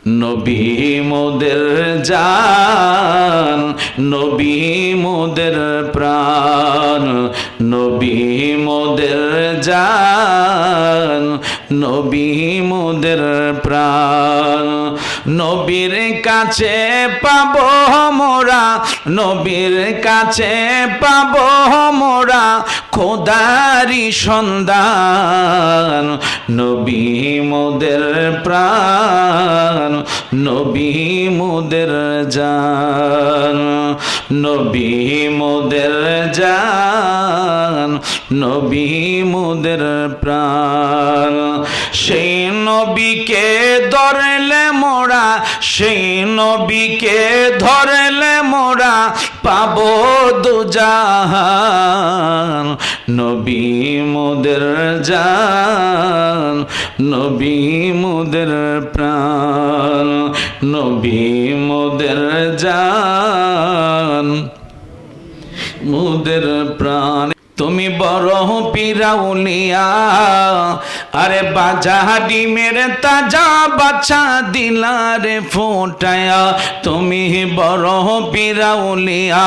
নবী মোদের জান, নবী মোদের প্রাণ, নবী মোদের জান, নবী মোদের প্রাণ। নবীর কাছে পাবো মোরা, নবীর কাছে পাবো মোরা খোদারি সন্ধান। নবী মোদের প্রাণ, নবী মোদের জান, নবী মোদের জান, নবী মোদের প্রাণ। সেই নবীকে ধরলে মোরা, সেই নবীকে ধরলে মোরা পাবো দুজাহান। নবী মোদের জান, নবী মোদের প্রাণ, নবী মোদের জান, মোদের প্রাণ। তুমি বড় পিরাউলিয়া, আরে বাজা ডিমের তাজা বাচ্চা দিলারে ফোটায়া। তুমি বড় পিরাউলিয়া,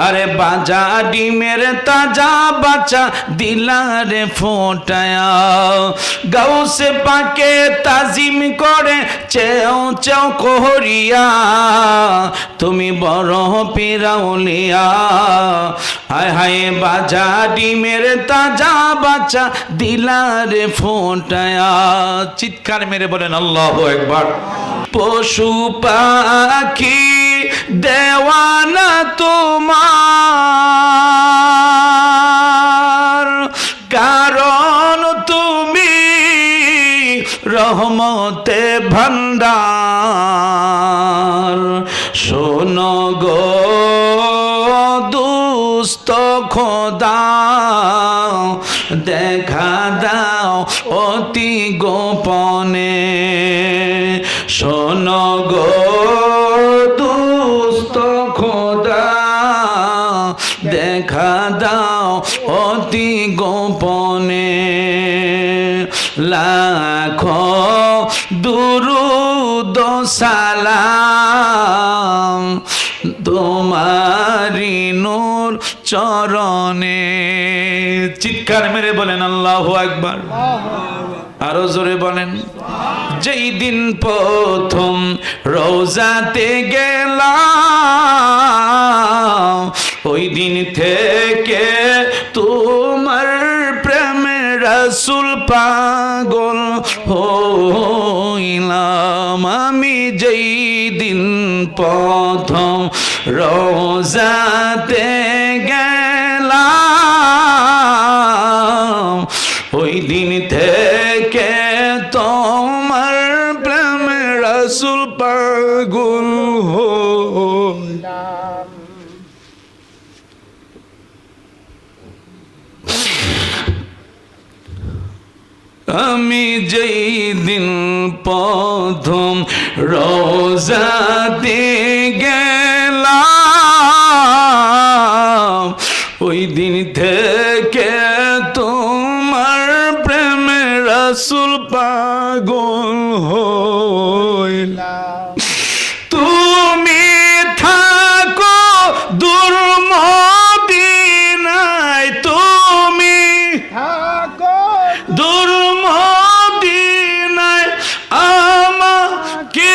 আরে বাজা ডিমের তাজা বাচ্চা দিলারে ফোটায়া। গাউসে পাকে তাজিম করে চেও চেও করিয়া। তুমি বড় পিরাউলিয়া, হায় হায় বাজা ডিমের তাজা বাচ্চা দিলারে ফোটায়া। চিৎকার মেরে বলেন আল্লাহু আকবার। পশু পাখি দেওয়ানা তোমার, কারণ তুমি রহমতে ভান্ডার। শোনো গো দুস্থ খোদা, দেখা দাও অতি গোপনে। শোনো গো দুস্থ খোদা, দেখা দাও অতি গোপনে। লাখো দুরুদ সালাম তোমারি নূর চরণে। চিৎকার মেরে বলেন আল্লাহু আকবার। আরো জোরে বলেন। যেই দিন প্রথম রোজাতে গেলাম, ওই দিন থেকে তোমার প্রেমে রাসূল পাগল হইলাম। আমি যেই দিন প্রথম রোজাতে গেলাম, ওই দিন থেকে তোমার প্রেমে রাসূল পাগল হইলাম। আমি যেই দিন প্রথম রোজাতে গেলাম, ওই দিন থেকে তোমার প্রেমে রাসূল পাগল হইলাম। তুমি থাকো দূর মদিনায়, তুমি থাকো দূর মদিনায়, আমাকে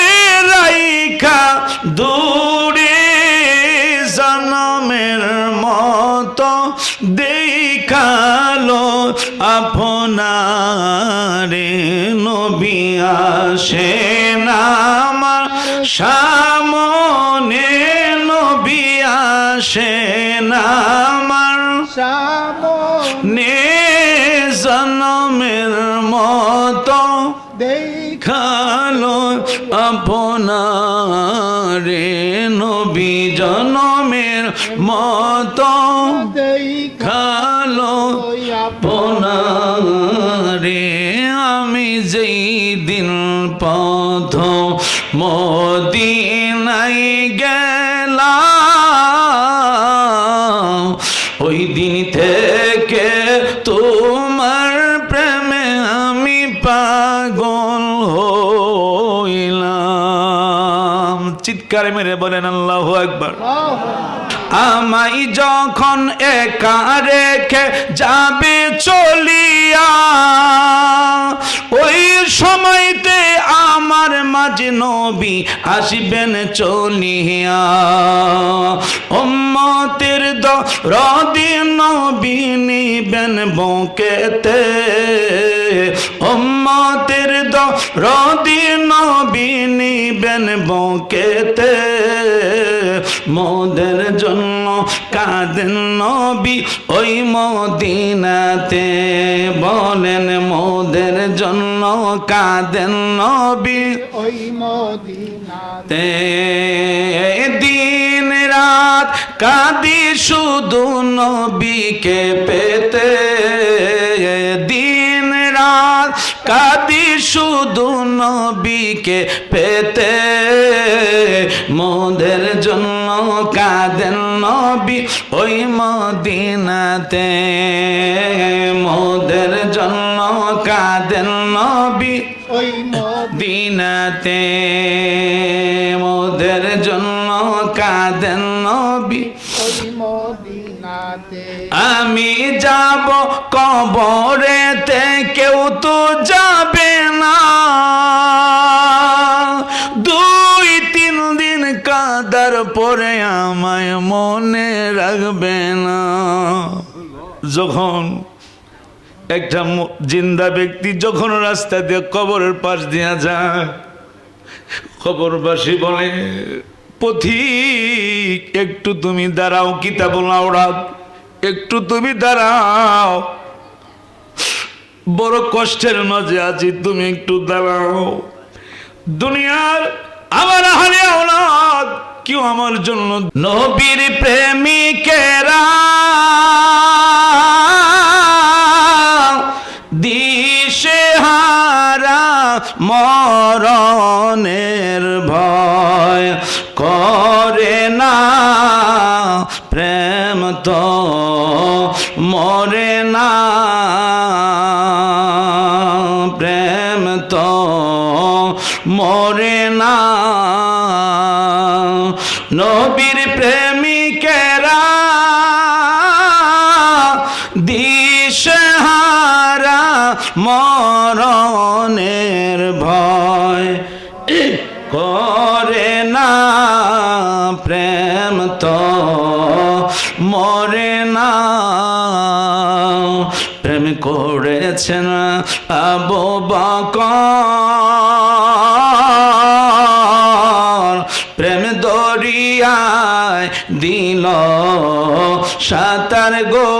রাইখা দূরে জনমের মতো দেখালো আপনারে। নবী আসেন আমার সামনে, নবী আসেন আমার সামনে, জনমের মতো দেখালো আপনারে। নবী জনমের মতো দেখালো আপনারে। আমি যেই দিন প্রথম মদিনায় গেলাম, ওই দিন থেকে তোমার প্রেমে আমি পাগল হই চিৎকার মেরে বলেন আল্লাহু আকবার। আমায় যখন একা রেখে যাবে চলিয়া, ওই সময়তে আমার মাঝে নবী আসবেন চলিয়া। উম্মতের দরদি নবী নিবেন বুকেতে, উম্মতের দরদি নবী নিবেন বুকেতে। মোদের জন্য কাঁদেন নবী ওই মদিনাতে, বলেন মোদের জন্য কাঁদেন নবী ওই মদিনাতে। দিন রাত কাঁদি শুধু নবীকে পেতে, দিন রাত কাঁদি শুধু নবীকে পেতে। মোদের জন্য কাঁদেন নবী ওই মদিনাতে, মোদের জন্য কাঁদেন নবী ওই মদিনাতে, মোদের জন্য কাঁদেন নবী ওই মদিনাতে। আমি যাব কবরেতে কেউ তো যাবে না, 2-3 দিন কাঁদার পরে আমায় মনে রাখবে না। যখন একটা জিন্দা ব্যক্তি যখন রাস্তা দিয়ে কবরের পাশ দিয়া যায়, কবরবাসী বলে পথিক একটু তুমি দাঁড়াও, কিতাবুল আওরাত একটু তুমি দাঁড়াও, বড় কষ্টের মাঝে আছি, তুমি একটু দাঁড়াও। দুনিয়ার আমার আহলে আওলাদ কেউ আমার জন্য, নবীর প্রেমিকেরা দিশেহারা মরণের ভয় করে না, প্রেম তো মরে না, প্রেম তো মরে না। নবীর প্রেমিকেরা দিশেহারা মরণের ভয় করে না, প্রেম তো মরে না। প্রেম করেছেন আবু বকর, প্রেম দরিয়ায় দিল সাঁতার গো।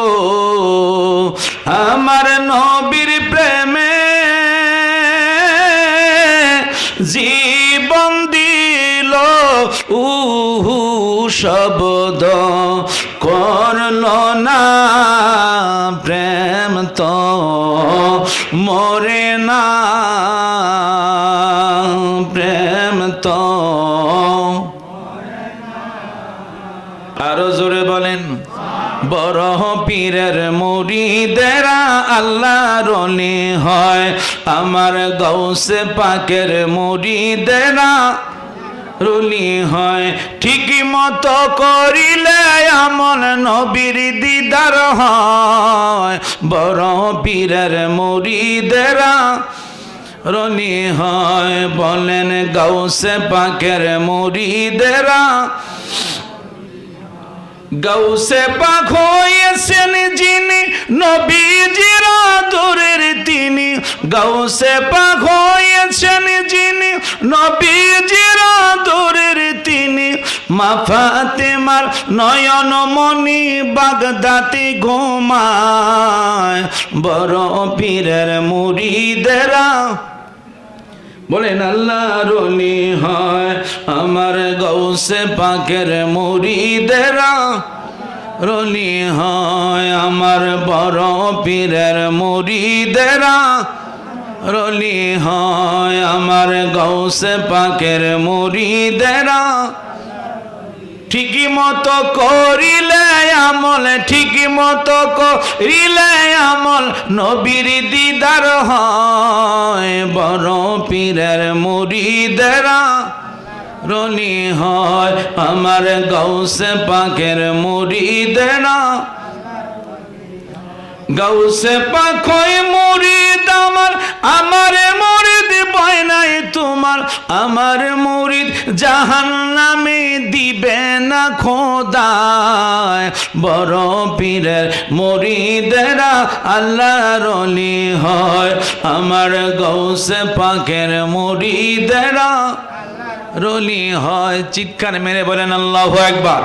আমার নবীর প্রেমে জীবন দিল শব্দ করল না, প্রেম তো মরে না, প্রেম তো। আরো জোরে বলেন। বড় পীরের মুরিদেরা আল্লাহর ওলি হয়, আমার গৌসে পাকের মুরিদেরা রুলি হয়। ঠিক মতো করিলে আমল নবীর দিদার হয়, বড় পীরের মুরিদেরা রলি হয়। বলেন গৌসে পাকের মুরিদেরা, গৌসে পাক হয়েছেন যিনি নবীজির আদরের তিনি, গৌসে পাক হয়েছেন যিনি নবীজির আদরের তিনি। মা ফাতেমার নয়ন মনি বাগদাতে ঘুমায়, বড় পীরের মুরিদেরা বলেন আল্লাহর ওলি হয়, আমার গৌসে পাকের মুরিদেরা রলি হয়, আমার বড় পীরের মুরিদেরা রলি হয়, আমার গৌসে পাকের মুরিদেরা। ঠিকই মতো করিলে আমল, ঠিকই মতো করিলে আমল নবীর দিদার হয়, বড় পীরের মুরিদেরা রলি হয় আমার গাউসে পাকের মুরিদেরা গাউসে পাক হয় মুরিদ আমার মুরিদ ভয় নাই তোমার আমার মুরিদ জাহান্নামে দিবে না খোদায় বড় পীরের মুরিদেরা আল্লাহর ওলি হয় আমার গাউসে পাকের মুরিদেরা রলি হয়। চিৎকার মেরে বলেন আল্লাহু আকবার।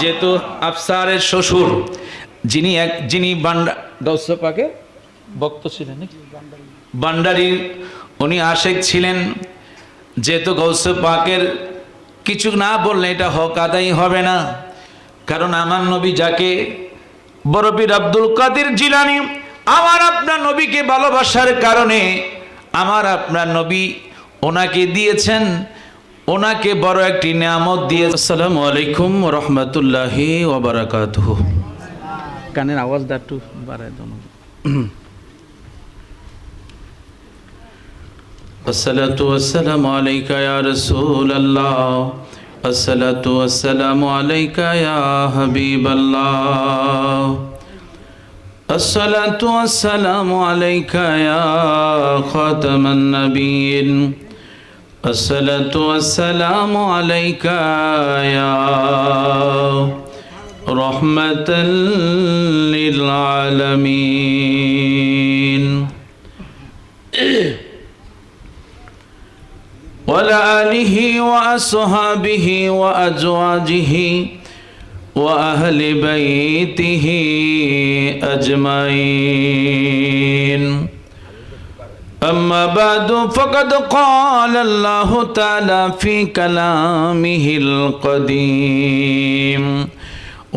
যেহেতু আফসারের শ্বশুর যিনি গাউসে পাকের ভক্ত ছিলেন ভান্ডারী উনি আশেক ছিলেন, যেহেতু গাউসে পাকের কিছু না বললে এটা হক আদায় হবে না। কারণ আমার নবী যাকে বড় পীর আব্দুল কাদের জিলানী আমার আপনার নবীকে ভালোবাসার কারণে আমার আপনার নবী ওনাকে দিয়েছেন, ওনাকে বড় একটি নিয়ামত দিয়ে। আসসালামু আলাইকুম ওয়া রাহমাতুল্লাহি ওয়া বারাকাতুহু। কানের আওয়াজটা একটু বাড়ায় দাও। আসসালাতু ওয়াসসালামু আলাইকা ইয়া রাসূলুল্লাহ, আসসালাতু ওয়াসসালামু আলাইকা ইয়া হাবিবাল্লাহ, আসসালাতু ওয়াসসালামু আলাইকা ইয়া খাতামান নাবিয়্যিন, আসসালাতু ওয়াসসালামু আলাইকা ইয়া রাহমাতাল লিল আলামিন ওয়া আলা আলিহি ওয়া আসহাবিহি ওয়া আজওয়াজিহি ওয়া আহলি বাইতিহি আজমাইন। أما بعد فقد قال الله تعالى في كلامه القديم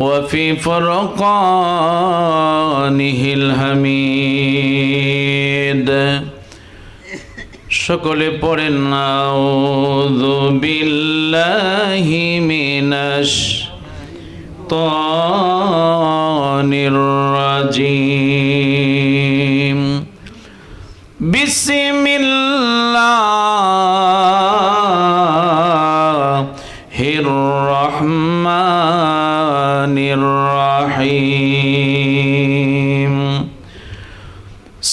وفي فرقانه الحميد। সকলে পড়েন আউযু বিল্লাহি মিনাশ শাইতানির রাজিম। বিসমিল্লাহির রহমানির রহিম।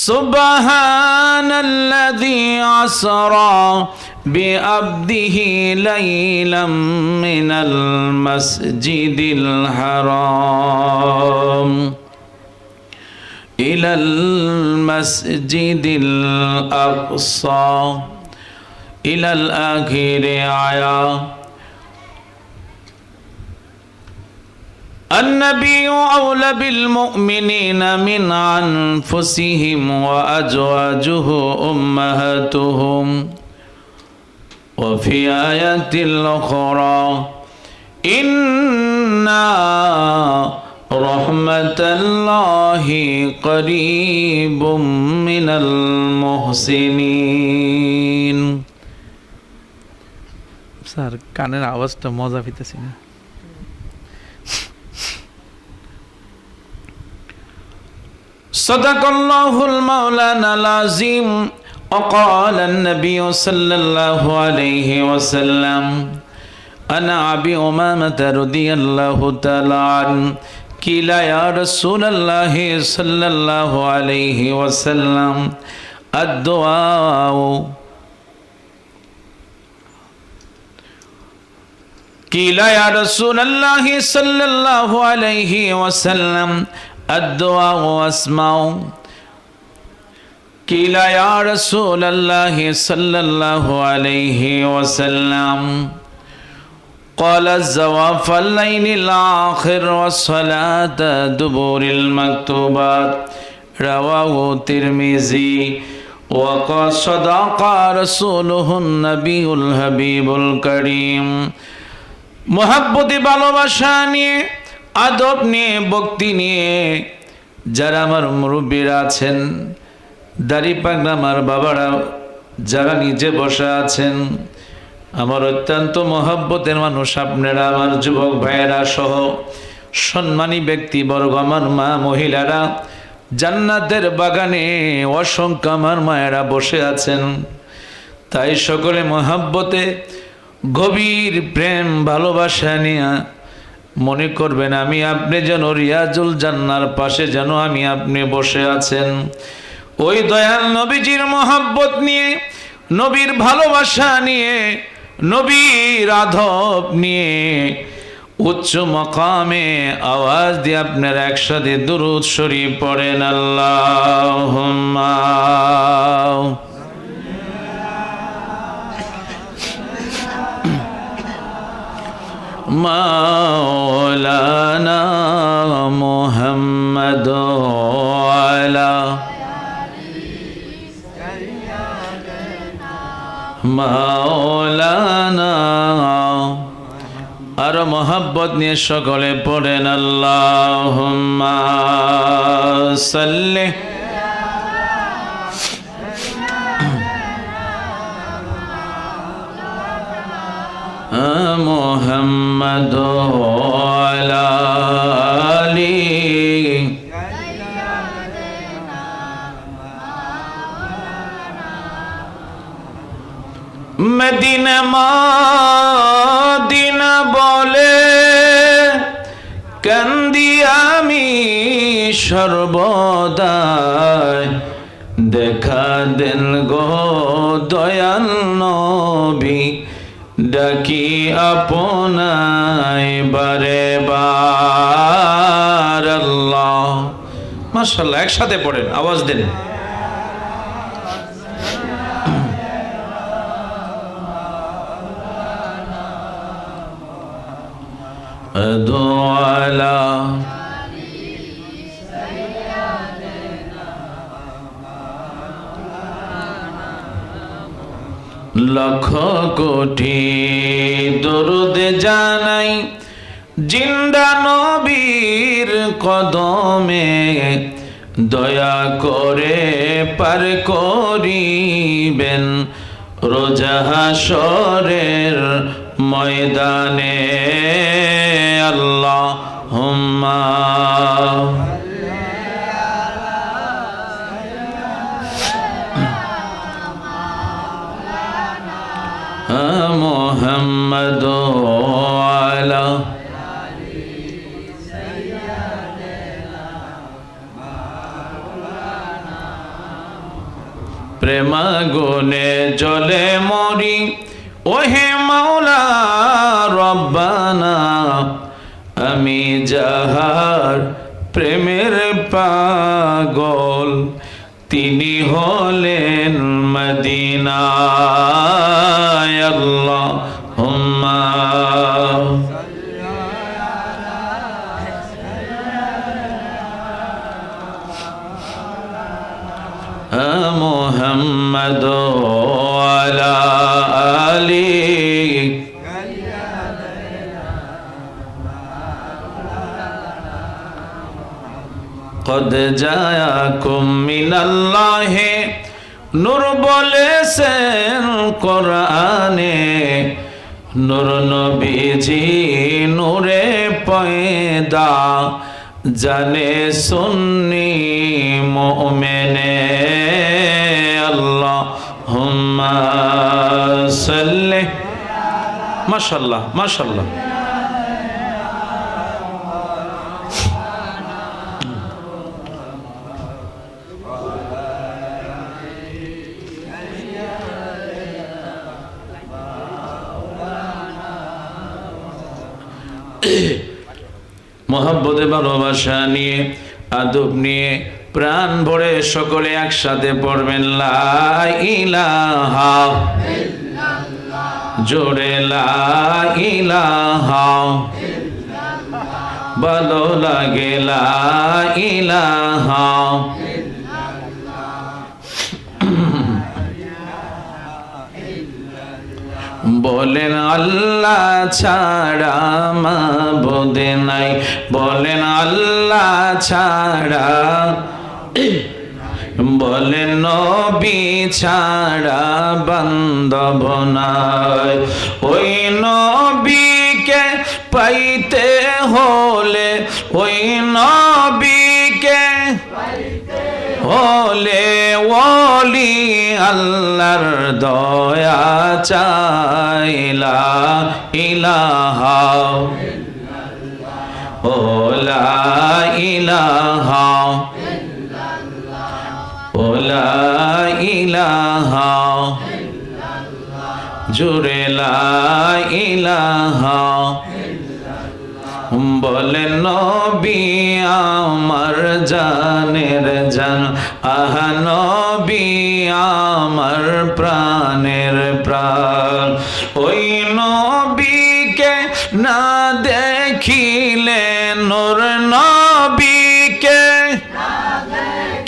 সুবহানাল্লাযী আসরা বিআবদিহি লাইলাম মিনাল মাসজিদিল হারাম إلى المسجد الأقصى إلى الآخر آية. النبي أولى بالمؤمنين من أنفسهم وأزواجه أمهاتهم. وفي آية الأخرى إنا রহমাতাল্লাহি করিবুম মিনাল মুহসিনিন। স্যার কানের আওয়াজটা মজা পেতেছি না। সাদাকাল্লাহুল মাওলানাল আযীম ওয়া ক্বালান নাবিয়্যু সাল্লাল্লাহু আলাইহি ওয়াসাল্লাম আনা আবি উমামাহ রাদিয়াল্লাহু তাআলা আনহু قيل يا رسول الله صلى الله عليه وسلم الدعاء قيل يا رسول الله صلى الله عليه وسلم الدعاء واسمع قيل يا رسول الله صلى الله عليه وسلم قال الزواف الليل الآخر والصلاة دبور المكتوبات رواه الترمذي وقال صدق رسوله النبي الحبيب الكريم। محبت ভালোবাসা নিয়ে আদব নিয়ে ভক্তি নিয়ে যারা আমার মুরব্বীরা আছেন, দাড়ি পাগলা আমার বাবারা যারা নিচে বসে আছেন, আমার অত্যন্ত মহব্বতের মানুষ আপনারা, আমার যুবক ভাইয়েরা সহ সম্মানী ব্যক্তিবর্গ, আমার মা মহিলারা, জান্নাতের বাগানে অসংখ্য আমার মায়েরা বসে আছেন। তাই সকলে মহব্বতে গভীর প্রেম ভালোবাসা নিয়ে মনে করবেন আমি আপনি যেন রিয়াজুল জান্নার পাশে যেন আমি আপনি বসে আছেন। ওই দয়াল নবীজির মহব্বত নিয়ে, নবীর ভালোবাসা নিয়ে, নবীর আদব নিয়ে উচ্চ মকামে আওয়াজ দিয়ে আপনারা একসাথে দুরূদ শরীফ পড়েন। আল্লাহুম্মা মাওলানা মুহাম্মদ আলা মাওলানা। আর মোহাব্বত নিয়ে সকলে পড়েন আল্লাহুম্মা সাল্লি মুহাম্মদ আলা আলি মদিনা মদিনা বলে কান্দি আমি সর্বদাই, দেখা দেন গো দয়াল নবী, ডাকি আপনায় বারে বার। আল্লাহ মাশাআল্লাহ, একসাথে পড়েন, আওয়াজ দেন। দোয়ালা লক্ষ কোটি দরুদ জানাই জিন্দা নবীর কদমে, দয়া করে পার করিবেন রোজা হাশরের ময়দানে। আল্লাহুম্মা মুহাম্মদ আলা প্রেমাগুনে জলে মরি ওহে মাওলা রব্বানা, আমি যাহার প্রেমের পাগল তিনি হলেন মদিনায়। আল্লাহুম্মা মুহাম্মদ আলা আলি কদ জায়াকুম মিনাল্লাহি নূর বলেছেন কোরআনে, নূর নবীজি নূরে পয়দা, জানে সুন্নি মুমিনে। আল্লাহুম্মা সাল্লি। মাশাআল্লাহ মাশাআল্লাহ। মহব্বতে ভালোবাসা নিয়ে, আদব নিয়ে, প্রাণ ভরে সকলে একসাথে পড়বেন লা ইলাহা ইল্লাল্লাহ, জোরে লা ইলাহা ইল্লাল্লাহ, ভালো লাগে লা ইলাহা বলেন আল্লাহ ছাড়া মাবুদ নাই, বলেন আল্লাহ ছাড়া, বলেন নবী ছাড়া বান্ধব নাই। ওই নবীকে পাইতে হলে, ওই নবীকে হলে বলি আল্লাহর দয়া চাই লা ইলাহা ও লা ইলাহা ও লা ইলাহা জোরে লা ইলাহা বলেন নবী আমার জানের জান আহা নবী আমার প্রাণের প্রাণ ওই নবীকে না দেখিলে নূর নবীকে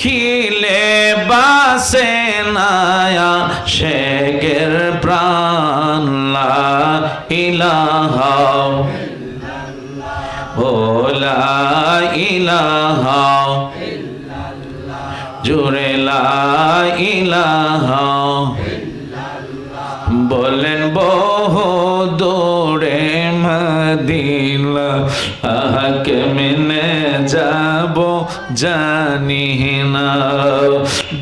খিলে বাসে নায়া শেখের প্রাণ লা ইলাহা ও লা ইলাহা জোরে লা ইলাহা বলেন বহু দূরে মদিনা আহাকে মেনে যাব জানি না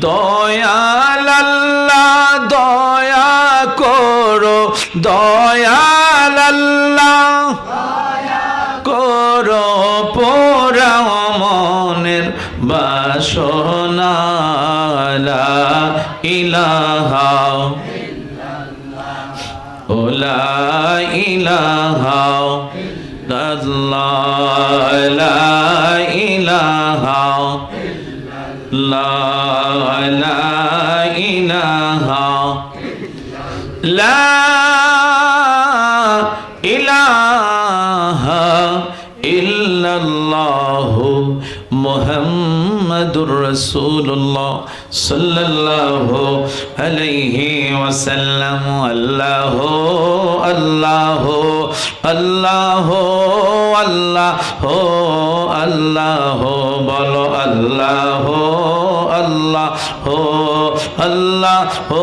দয়াল আল্লাহ দয়া করো দয়াল আল্লাহ করো পোড়াও মনের বাসনা লা ইলাহা ও লা ইলাহা ইল্লাল্লাহ লা ইলাহা লা ইলাহা লা ইলাহা ইল্লাল্লাহু মুহাম্মাদুর রাসূলুল্লাহ সাল্লাল্লাহু আলাইহি ওয়াসাল্লাম আল্লাহু আল্লাহু আল্লাহু আল্লাহু আল্লাহু বলো আল্লাহু আল্লাহু আল্লাহু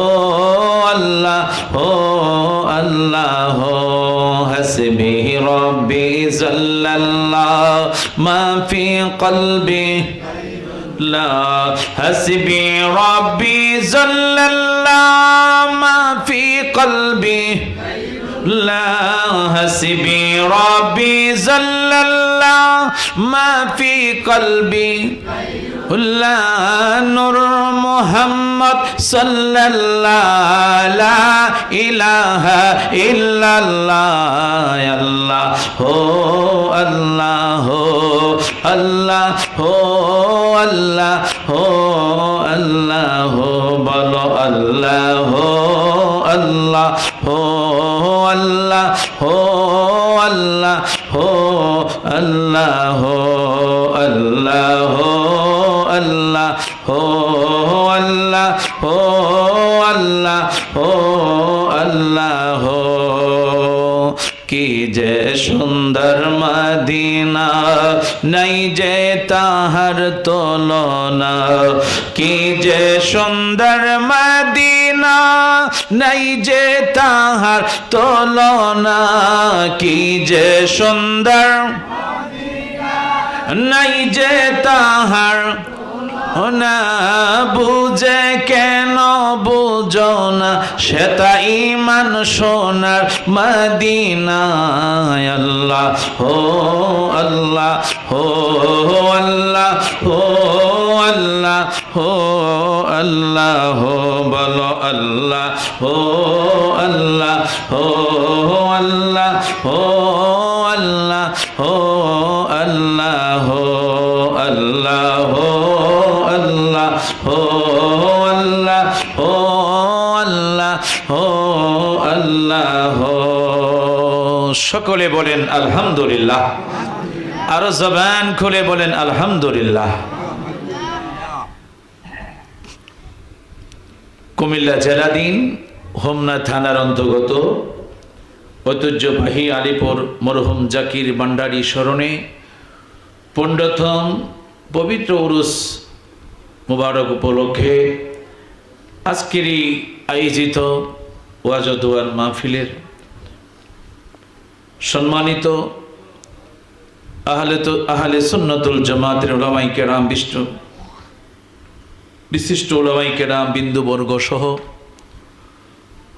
আল্লাহু আল্লাহু হাসবি রব্বি জাল্লাল্লাহ মা ফি কলবি লা হাসবি রব্বি জাল্লাল্লাহ মা ফি কলবি লা হাসবি রব্বি জাল্লাল্লাহ মা ফি কলবি লা নূর মুহাম্মদ সাল্লাল্লাহু লা ইলাহা ইল্লাল্লাহ আল্লাহু আল্লাহু আল্লাহু আল্লাহু আল্লাহু বলো আল্লাহু আল্লাহু আল্লাহু আল্লাহু আল্লাহু আল্লাহু আল্লাহু আল্লাহু আল্লাহু আল্লাহু কি যে সুন্দর মদিনা নাই যে তাহার তুলনা কি যে সুন্দর মদিনা নাই যে তাহার তুলনা কি যে সুন্দর নাই যে তাহার না বুঝে কেন বুঝো না সেটা ইমান সোনার মদিনায় আল্লাহ হো আল্লাহ হো আল্লাহ হো আল্লাহ হো আল্লাহ হো বলো আল্লাহ হো আল্লাহ হো আল্লাহ হো আল্লাহ হো আল্লাহ হো আল্লাহ হো আল্লাহ হো আল্লাহ হো আল্লাহ হো আল্লাহ হো সকলে বলেন আলহামদুলিল্লাহ আরো জবান খুলে বলেন আলহামদুলিল্লাহ। কুমিল্লা জেলাধীন হোমনা থানার অন্তর্গত ঐতিহ্যবাহী আলিপুর মরহুম জাকির ভান্ডারী স্মরণে 15তম পবিত্র উরুস মুবারক উপলক্ষে আজকের এই আয়োজিত ওয়াজ ও দোয়ার মাহফিলের সম্মানিত আহলে সুন্নতুল জামাতের উলামায়ে কেরাম বিশিষ্ট উলামায়ে কেরাম বিন্দুবর্গ সহ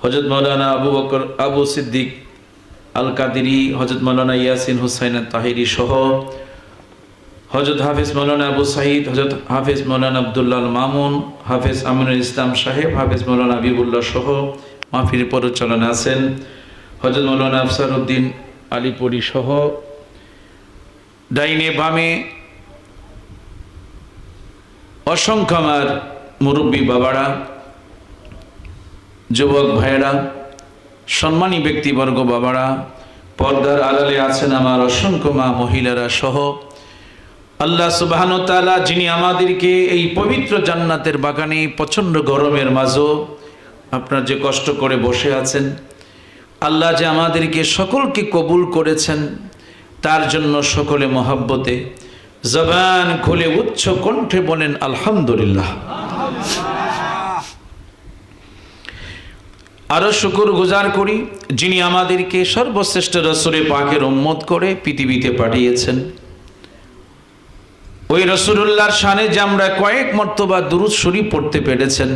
হযরত মাওলানা আবু বকর আবু সিদ্দিক আল কাদেরী, হযরত মাওলানা ইয়াসিন হুসাইন তাহিরি সহ হযরত হাফেজ মাওলানা আবু সাঈদ, হযরত হাফেজ মাওলানা আব্দুল্লাহ আল মামুন, হাফেজ আমিনুল ইসলাম সাহেব, হাফেজ মাওলানা হাবিবুল্লাহ সহ মাহফিল পরিচালনা আছেন হযরত মাওলানা আফসার উদ্দিন আলীপুরী সহ ডাইনে বামে অসংখ্য আমার মুরব্বী বাবারা, যুবক ভাইয়েরা, সম্মানী ব্যক্তিবর্গ বাবারা, পর্দার আড়ালে আছেন আমার অসংখ্য মা মহিলারা সহ আল্লাহ সুবহানাহু ওয়া তাআলা যিনি আমাদেরকে এই পবিত্র জান্নাতের বাগানে প্রচণ্ড গরমের মাঝেও আপনারা যে কষ্ট করে বসে আছেন, আল্লাহ যে আমাদেরকে সকলকে কবুল করেছেন তার জন্য সকলে মহব্বতে জবান খুলে উচ্চ কণ্ঠে বলেন আলহামদুলিল্লাহ। আরো শুকর গুজার করি যিনি আমাদেরকে সর্বশ্রেষ্ঠ রাসূলে পাকের উম্মত করে পৃথিবীতে পাঠিয়েছেন। ওই রাসূলুল্লাহর শানে যে আমরা কয়েক মর্তবা দুরূদ শরীফ পড়তে পেরেছেন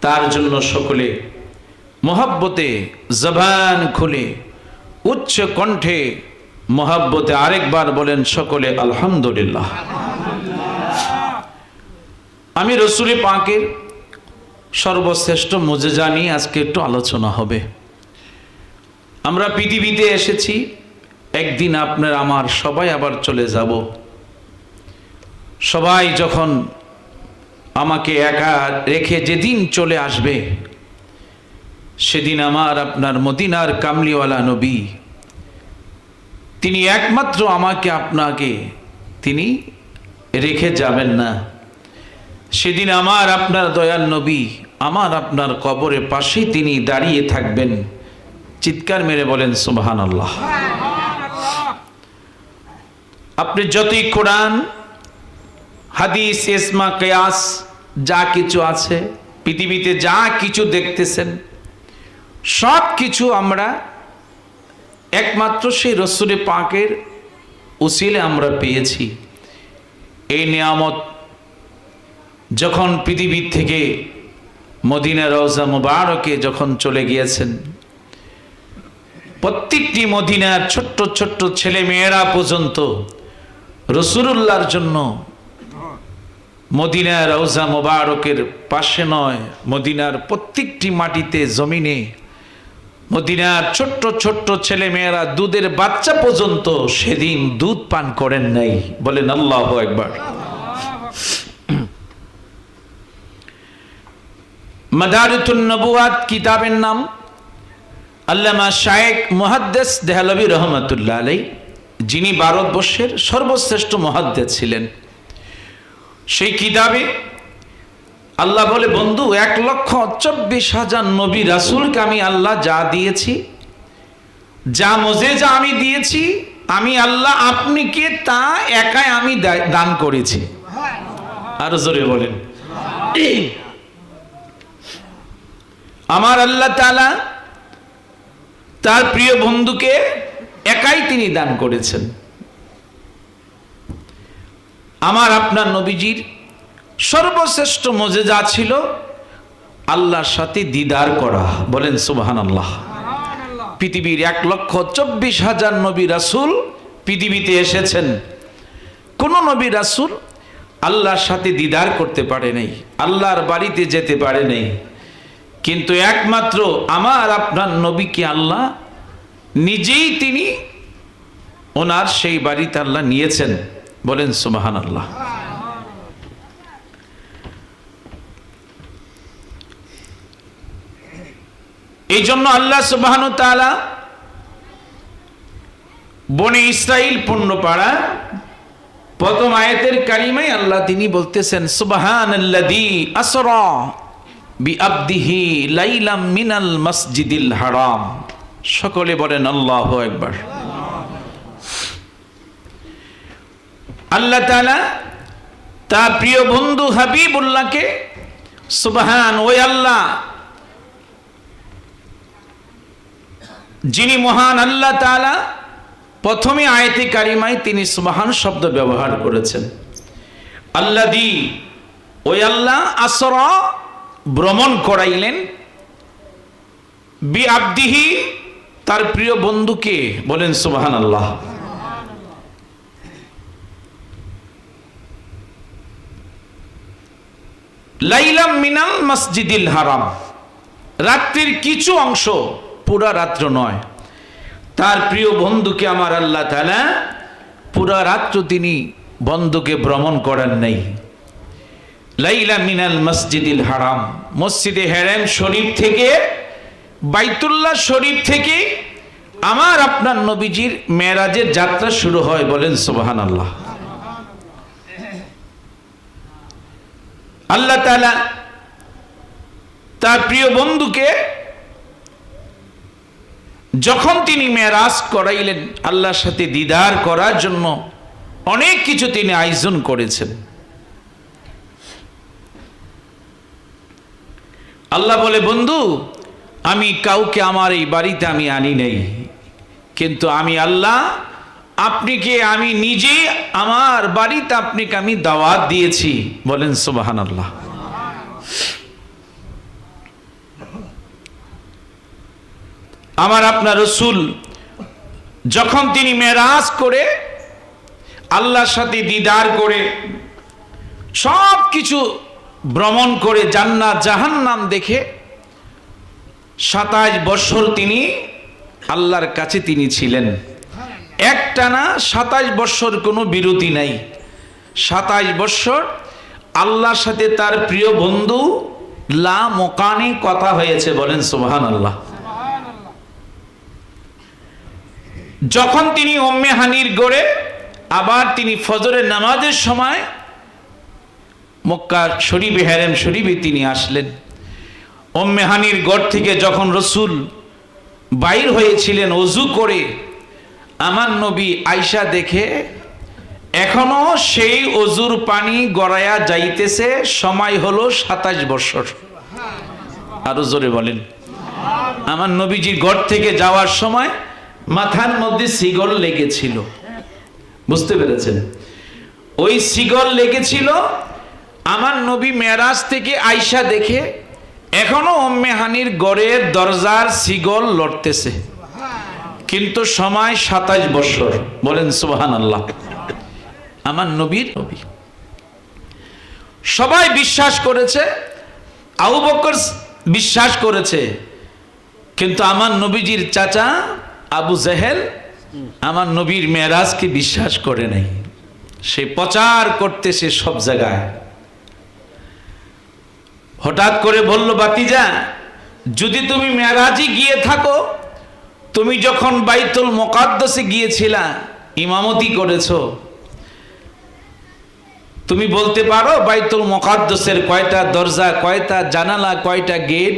তার জন্য সকলে মহব্বতে জবান খুলে উচ্চ কণ্ঠে মহব্বতে আরেকবার বলেন সকলে আলহামদুলিল্লাহ। আমি রাসূলে পাকের সর্বশ্রেষ্ঠ মুজিজা নিয়ে আজকে একটু আলোচনা হবে। আমরা পৃথিবীতে এসেছি, একদিন আপনার আমার সবাই আবার চলে যাব। সবাই যখন আমাকে একা রেখে যেদিন চলে আসবে সেদিন আমার আপনার মদিনার কামলিওয়ালা নবী তিনি একমাত্র আমাকে আপনাকে তিনি রেখে যাবেন না। সেদিন আমার আপনার দয়াল নবী আমার আপনার কবরের পাশেই তিনি দাঁড়িয়ে থাকবেন। চিৎকার মেরে বলেন সুবহানাল্লাহ। আপনি যতই কোরআন হাদিস ইসমা কিয়াস যা কিছু আছে পৃথিবীতে যা কিছু দেখতেছেন সব কিছু আমরা একমাত্র সেই রাসূলে পাকের উসিলে আমরা পেয়েছি। এই নিয়ামত যখন পৃথিবী থেকে মদিনা রওজা মুবারকে যখন চলে গিয়েছেন, প্রত্যেকটি মদিনার ছোট্ট ছোট্ট ছেলে মেয়েরা পর্যন্ত রাসূলুল্লাহর জন্য মদিনা রওজা মুবারকের পাশে নয়, মদিনার প্রত্যেকটি মাটিতে জমিনে মদিনার ছোট্ট ছোট্ট ছেলে মেয়েরা দুধের বাচ্চা পর্যন্ত সেদিন দুধ পান করেন নাই। বলেন আল্লাহু আকবার। মাদারিতুন নবুয়াত কিতাবের নাম আল্লামা শায়েখ মুহাদ্দিস দেহলভী রহমাতুল্লাহ আলাইহি, যিনি ভারতবর্ষের সর্বশ্রেষ্ঠ মুহাদ্দিস ছিলেন। সেই কিতাবে আল্লাহ বলে, বন্ধু 1,24,000 নবী রাসূলকে আমি আল্লাহ যা দিয়েছি, যা মুজিজা আমি দিয়েছি, আমি আল্লাহ আপনিকে তা একাই আমি দান করেছি। আর জোরে বলেন আমার আল্লাহ তাআলা তার প্রিয় বন্ধুকে একাই তিনি দান করেছেন। আমার আপনার নবীজির সর্বশ্রেষ্ঠ মুজিজা ছিল আল্লাহর সাথে দিদার করা। বলেন সুবহানাল্লাহ। পৃথিবীর 1,24,000 নবী রাসূল পৃথিবীতে এসেছেন, কোন নবী রাসূল আল্লাহর সাথে দিদার করতে পারে নাই, আল্লাহর বাড়িতে যেতে পারে নাই। কিন্তু একমাত্র আমার আপনার নবীকে আল্লাহ নিজেই তিনি ওনার সেই বাড়িতে আল্লাহ নিয়েছেন। বলেন সুবহানাল্লাহ। এই জন্য আল্লাহ সুবহানাহু ওয়া তাআলা বনি ইসরাইল পূর্ণপাড়া প্রথম আয়াতের কালিমায় আল্লাহ তিনি বলতেছেন সুবহানাল্লাযী আসরা বিআবদিহি লাইলাম মিনাল মসজিদিল হারাম। সকলে বলেন আল্লাহু আকবার। আল্লাহ তাআলা তার প্রিয় বন্ধু হাবিবুল্লাহকে সুবহান, ওই আল্লাহ যিনি মহান আল্লাহ তাআলা প্রথমে আয়াতে কারিমায় তিনি সুবহান শব্দ ব্যবহার করেছেন। আল্লাযী ওই আল্লাহ আসরা ভ্রমণ করাইলেন বি আব্দিহি তার প্রিয় বন্ধুকে, বলেন সুবহানাল্লাহ। লাইলাম মিনাল মসজিদিল হারাম, রাত্রির কিছু অংশ, পুরা রাত্র নয়, তার প্রিয় বন্ধুকে আমার আল্লাহ তাআলা পুরা রাত্র তিনি বন্ধুকে ভ্রমণ করেন নাই। লাইলা মিনাল মসজিদিল হারাম, মসজিদে হারাম শরীফ থেকে, বাইতুল্লাহ শরীফ থেকে আমার আপনার নবীজির মেরাজের যাত্রা শুরু হয়, বলেন সুবহানাল্লাহ। আল্লাহ তাআলা তার প্রিয় বন্ধুকে যখন তিনি মেরাজ করাইলেন, আল্লাহর সাথে দিদার করার জন্য অনেক কিছু তিনি আয়োজন করেছেন। আল্লাহ বলে, বন্ধু আমি কাউকে আমার এই বাড়িতে আমি আনি নাই, কিন্তু আমি আল্লাহ আপনাকে আমি নিজে আমার বাড়িতে আপনাকে আমি দাওয়াত দিয়েছি, বলেন সুবহানাল্লাহ। আমার আপনার রাসূল যখন তিনি মেরাজ করে আল্লাহর সাথে দিদার করে সব কিছু ভ্রমণ করে জান্নাত জাহান্নাম দেখে 27 বছর তিনি আল্লাহর কাছে তিনি ছিলেন। একটানা 27 বছর কোনো বিরতি নাই। 27 বছর আল্লাহর সাথে তার প্রিয় বন্ধু লা মোকানে কথা হয়েছে, বলেন সুবহানাল্লাহ। যখন তিনি উম্মে হানির গড়ে আবার তিনি ফজরের নামাজের সময় মক্কা শরীফে হারাম শরীফে তিনি আসলেন। উম্মে হানির গড় থেকে যখন রাসূল বাইর হয়েছিলেন ওযু করে, আমার নবী আয়েশা দেখে এখনো সেই ওযুর পানি গড়ায়া যাইতেছে, সময় হলো 27 বছর। আরো জোরে বলেন। আমার নবীজির গড় থেকে যাওয়ার সময় মাথার মধ্যে শিকল লেগেছিল, বুঝতে পেরেছেন? ওই শিকল লেগেছিল। আমার নবী মেরাজ থেকে আয়েশা দেখে এখনো উম্মে হানির গড়ের দরজার শিকল লড়তেছে, কিন্তু সময় 27 বছর, বলেন সুবহানাল্লাহ। আমার নবীর নবী সবাই বিশ্বাস করেছে, আবু বকর বিশ্বাস করেছে, কিন্তু আমার নবীজির চাচা আবু জেহেল আমার নবীর মেরাজকে বিশ্বাস করে নাই। সে প্রচার করতেছে সব জায়গায়। হঠাৎ করে বলল, বাতিজা যদি তুমি মেরাজে গিয়ে থাকো, তুমি যখন বাইতুল মুকাদ্দাসে গিয়েছিলা ইমামতি করেছো, তুমি বলতে পারো বাইতুল মুকাদ্দাসের কয়টা দরজা, কয়টা জানালা, কয়টা গেট?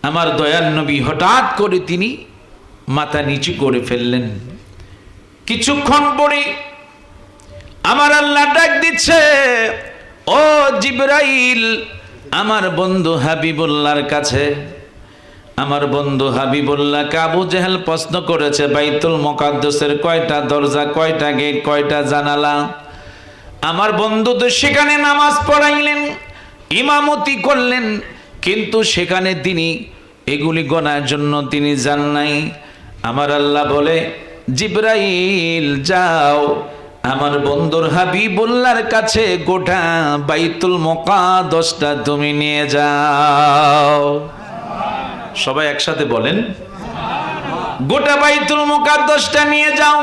আমার দয়ার নবী হঠাৎ করে তিনি মাথা নিচু করে ফেললেন। কিছুক্ষণ পরে আমার আল্লাহ ডাক দিচ্ছে, ও জিবরাইল, আমার বন্ধু হাবিবুল্লাহর কাছে। আমার বন্ধু হাবিবুল্লাহকে আবু জেহেল প্রশ্ন করেছে বাইতুল মুকাদ্দাসের কয়টা দরজা, কয়টা গেট, কয়টা জানালা। আমার বন্ধু তো সেখানে নামাজ পড়াইলেন, ইমামতি করলেন, কিন্তু সেখানে তিনি এগুলি গণার জন্য তিনি যান নাই। আমার আল্লাহ বলে, জিবরাইল যাও আমার বন্ধুর হাবিবুল্লাহর কাছে গোটা বাইতুল মুকাদ্দাসটা তুমি নিয়ে যাও। সবাই একসাথে বলেন, গোটা বাইতুল মুকাদ্দাসটা নিয়ে যাও।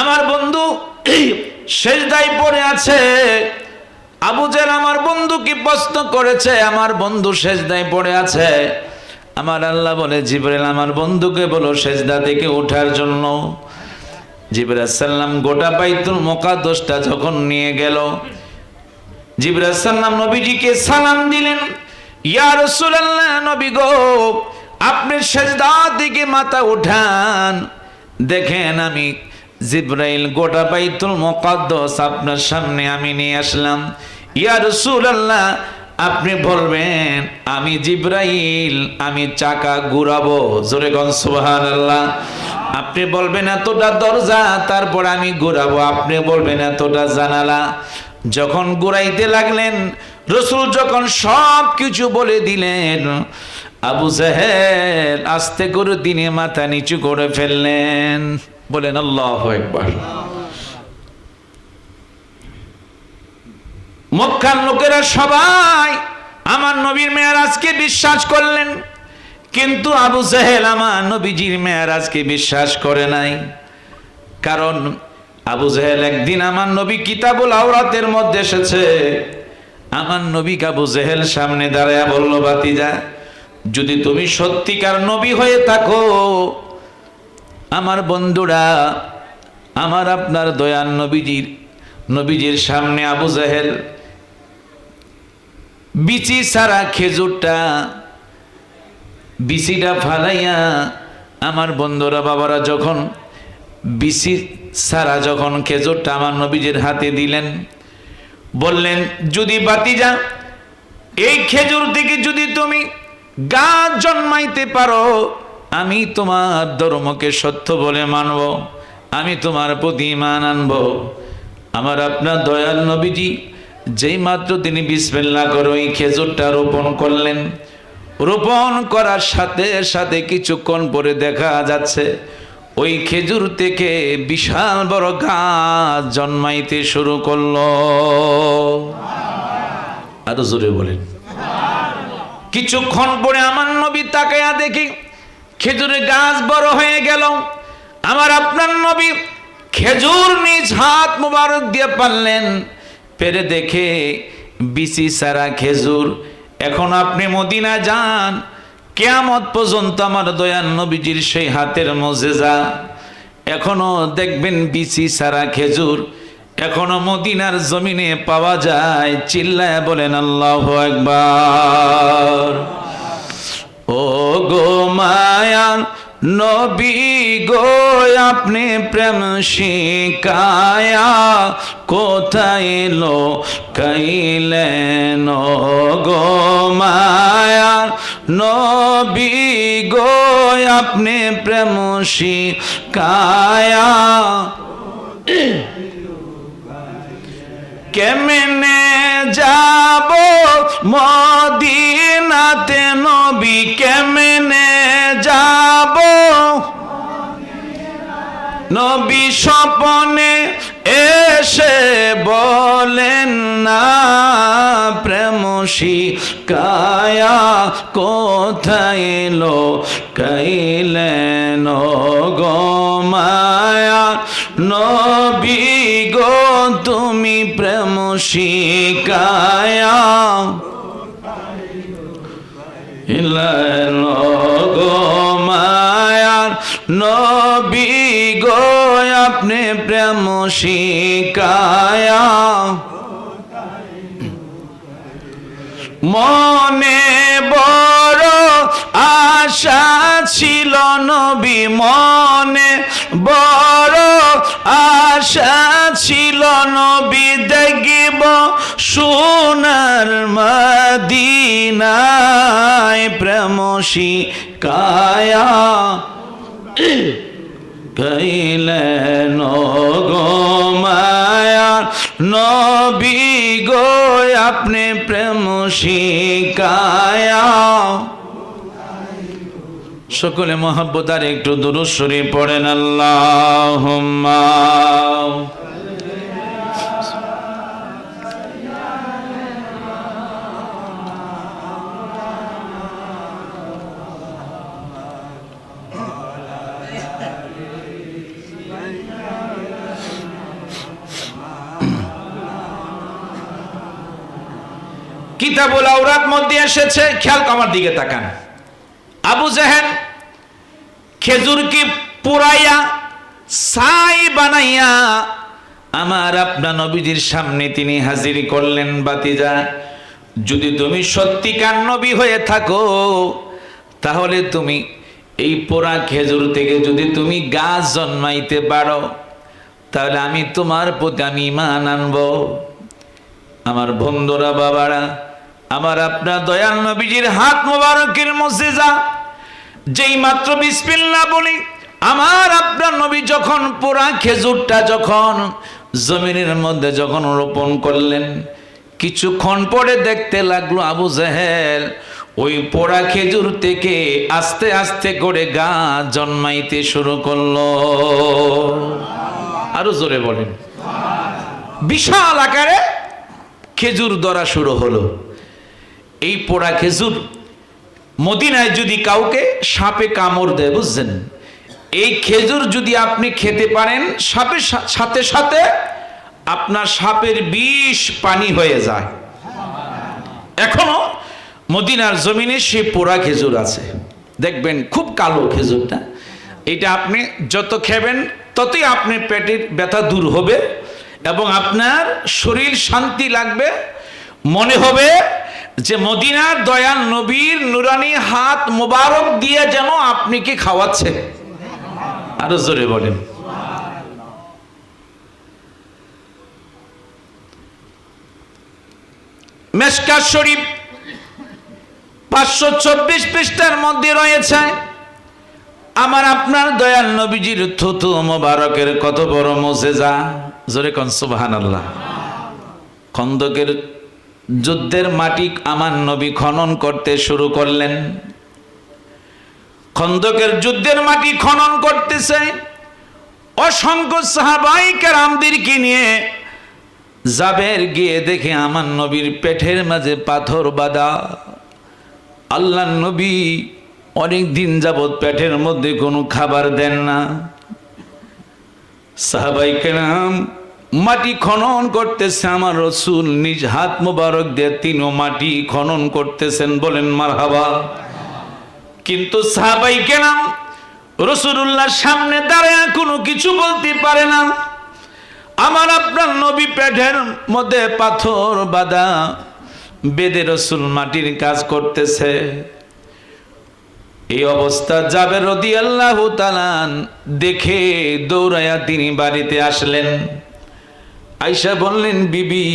আমার বন্ধু সেজদায় পড়ে আছে। আবু জেহেল আমার বন্ধুকে প্রশ্ন করেছে, আমার বন্ধু সেজদায় পড়ে আছে। আমার আল্লাহ বলে, জিবরাইল আমার বন্ধুকে বলো সেজদা থেকে ওঠার জন্য। জিবরাইল সাল্লাম গোটা বাইতুল মুকাদ্দাসটা যখন নিয়ে গেল, জিবরাইল সাল্লাম নবীজিকে সালাম দিলেন, ইয়া রাসূলুল্লাহ, নবী গো আপনি সেজদা থেকে মাথা উঠান। দেখেন আমি জিবরাইল গোটা বাইতুল মুকাদ্দাস আপনার সামনে আমি নিয়ে আসলাম। ইয়া রাসূলুল্লাহ, আপনি বলবেন আমি জিবরাইল, আমি চাকা ঘুরাবো। জোরে কোন সুবহানাল্লাহ। আপনি বলবেন এতটা দরজা, তারপর আমি ঘুরাবো। আপনি বলবেন এতটা জানালা। যখন ঘুরাইতে লাগলেন, রসুল যখন সব কিছু বলে দিলেন, আবু জেহেল আস্তে করে দিনে মাথা নিচু করে ফেললেন। বলেন আল্লাহু আকবার। মক্কার লোকেরা সবাই আমার নবীর মেরাজকে বিশ্বাস করলেন, কিন্তু আবু জেহেল আমার নবীজির মেরাজকে বিশ্বাস করে নাই। কারণ আবু জেহেল একদিন আমার নবী কিতাবুল আওরাতের মধ্যে এসেছে, আমার নবী আবু জেহেল সামনে দাঁড়ায়া বলল, ভাতিজা, যদি তুমি সত্যিকার নবী হয়ে থাকো, আমার বন্ধুরা, আমার আপনার দয়াল নবীজির সামনে আবু জেহেল বিচি সারা খেজুরটা বিচিটা ফালাইয়া, আমার বন্ধুরা বাবারা যখন বিচি সারা যখন খেজুরটা আমার নবীজির হাতে দিলেন, বললেন, যদি বাতিজা এই খেজুর থেকে যদি তুমি গাছ জন্মাইতে পারো, আমি তোমার ধর্মকে সত্য বলে মানব, আমি তোমার প্রতি ঈমান আনব। আমার আপনার দয়াল নবীজি যেই মাত্র তিনি বিসমিল্লাহ করে ওই খেজুরটা রোপণ করলেন, রোপণ করার সাথে সাথে কিছুক্ষণ পরে দেখা যাচ্ছে ওই খেজুর থেকে বিশাল বড় গাছ জন্মাইতে শুরু করলো। আরো জোরে বলেন। কিছুক্ষণ পরে আমার নবী তাকায়া দেখি খেজুরের গাছ বড় হয়ে গেল। আমার আপনার নবী খেজুর নিজ হাত মুবারক দিয়ে পারলেন, পেরে দেখে বিচি সারা খেজুর। এখন আপনি মদিনা যান, কিয়ামত পর্যন্ত আমার দয়াল নবীজির সেই হাতের মুজিজা এখনো দেখবেন, বিচি সারা খেজুর এখনো মদিনার জমিনে পাওয়া যায়। চিল্লায় বলেন আল্লাহু আকবার। ও গো মায়ার নবী গো, আপনি প্রেম শিকায়া কোথায় লো কাইলেন? ও গো মায়ার নবী গো, আপনি প্রেম শিকায়া কেমনে যাব মদিনাতে নবী, কেমনে যাব? নবী স্বপনে এসে বলেন না, প্রেম শিকায়া কোথায় লো কাইলেন? গো মায়া নবী গো, তুমি প্রেম শিকায়া গো মায়ার নবী গো, আপনি প্রেম শিকায়া মনে বড় আশা ছিল নবী, মনে বড় আশা ছিল নবী, দেখিব সোনার মদিনায় প্রেম শিকায়া গাইলেন গো মায়ার নবী গো, আপনি প্রেম শিকায়া। সকলে মহব্বত আর একটু দুরূদ শরীফ পড়েন আল্লাহুম্মা। কিতাবুল আওরাত মধ্যে এসেছে, খেয়াল আমার দিকে তাকান, আবু জেহেল খেজুরকে পুরাইয়া ছাই বানাইয়া আমার আপনার নবীজির সামনে তিনি হাজির করলেন। বাতিজা, যদি তুমি সত্যিকার নবী হয়ে থাকো, তাহলে তুমি এই পোড়া খেজুর থেকে যদি তুমি গাছ জন্মাইতে পারো, তাহলে আমি তোমার প্রতি আমি ঈমান আনবো। আমার বন্ধুরা বাবারা, আমার আপনার দয়াল নবীজির হাত মোবারকের মুজিজা যেই মাত্র বিসমিল্লাহ বলি, আমার আপনার নবী যখন পোড়া খেজুরটা যখন জমিনের মধ্যে যখন রোপণ করলেন, কিছুক্ষণ পরে দেখতে লাগলো আবু জেহেল ওই পোড়া খেজুর থেকে আস্তে আস্তে করে গাছ জন্মাইতে শুরু করলো। আরো জোরে বলেন। বিশাল আকারে খেজুর ধরা শুরু হলো। এই পোড়া খেজুর মদিনায় যদি কাউকে সাপে কামড় দেয়, বুঝছেন, এই খেজুর যদি আপনি খেতে পারেন, সাপের সাথে সাথে আপনার সাপের বিষ পানি হয়ে যায়। এখনো মদিনার জমিনে সে পোড়া খেজুর আছে, দেখবেন খুব কালো খেজুরটা। এটা আপনি যত খাবেন ততই আপনার পেটের ব্যথা দূর হবে এবং আপনার শরীর শান্তি লাগবে, মনে হবে যে মদিনার দয়াল নবীর নুরানি হাত মোবারক দিয়ে যেন আপনি কি খাওয়াচ্ছে। আরো জোরে বলেন। মেশকাত শরীফ 524 পৃষ্ঠার মধ্যে রয়েছে আমার আপনার দয়াল নবীজির থুতু মোবারকের কত বড় মুজিজা। জোরে কোন সুবহানাল্লাহ। খন্দকের যুদ্ধের মাটি আমার নবী খনন করতে শুরু করলেন। খন্দকের যুদ্ধের মাটি খনন করতেছে, অসংখ্য সাহাবায়ে কেরামদেরকে নিয়ে জাবের গিয়ে দেখে আমার নবীর পেটের মাঝে পাথর বাঁধা। আল্লাহর নবী অনেক দিন যাবত পেটের মধ্যে কোনো খাবার দেন না। সাহাবায়ে কেরাম মাটি খনন করতেছে, আমার রসুল নিজ হাত মোবারক দিয়ে তিনও মাটি খনন করতেছেন, বলেন মারহাবা। কিন্তু সাহাবায়ে কেরাম রাসূলুল্লাহর সামনে দাঁড়ায় কোনো কিছু বলতে পারে না। আমার আপনার নবী পেটের মধ্যে পাথর বাঁধা, বেদে রসুল মাটির কাজ করতেছে। এই অবস্থা জাবের রাদিয়াল্লাহু তাআলা দেখে দৌড়ায়া তিনি বাড়িতে আসলেন। আয়েশা বললেন, বিবি,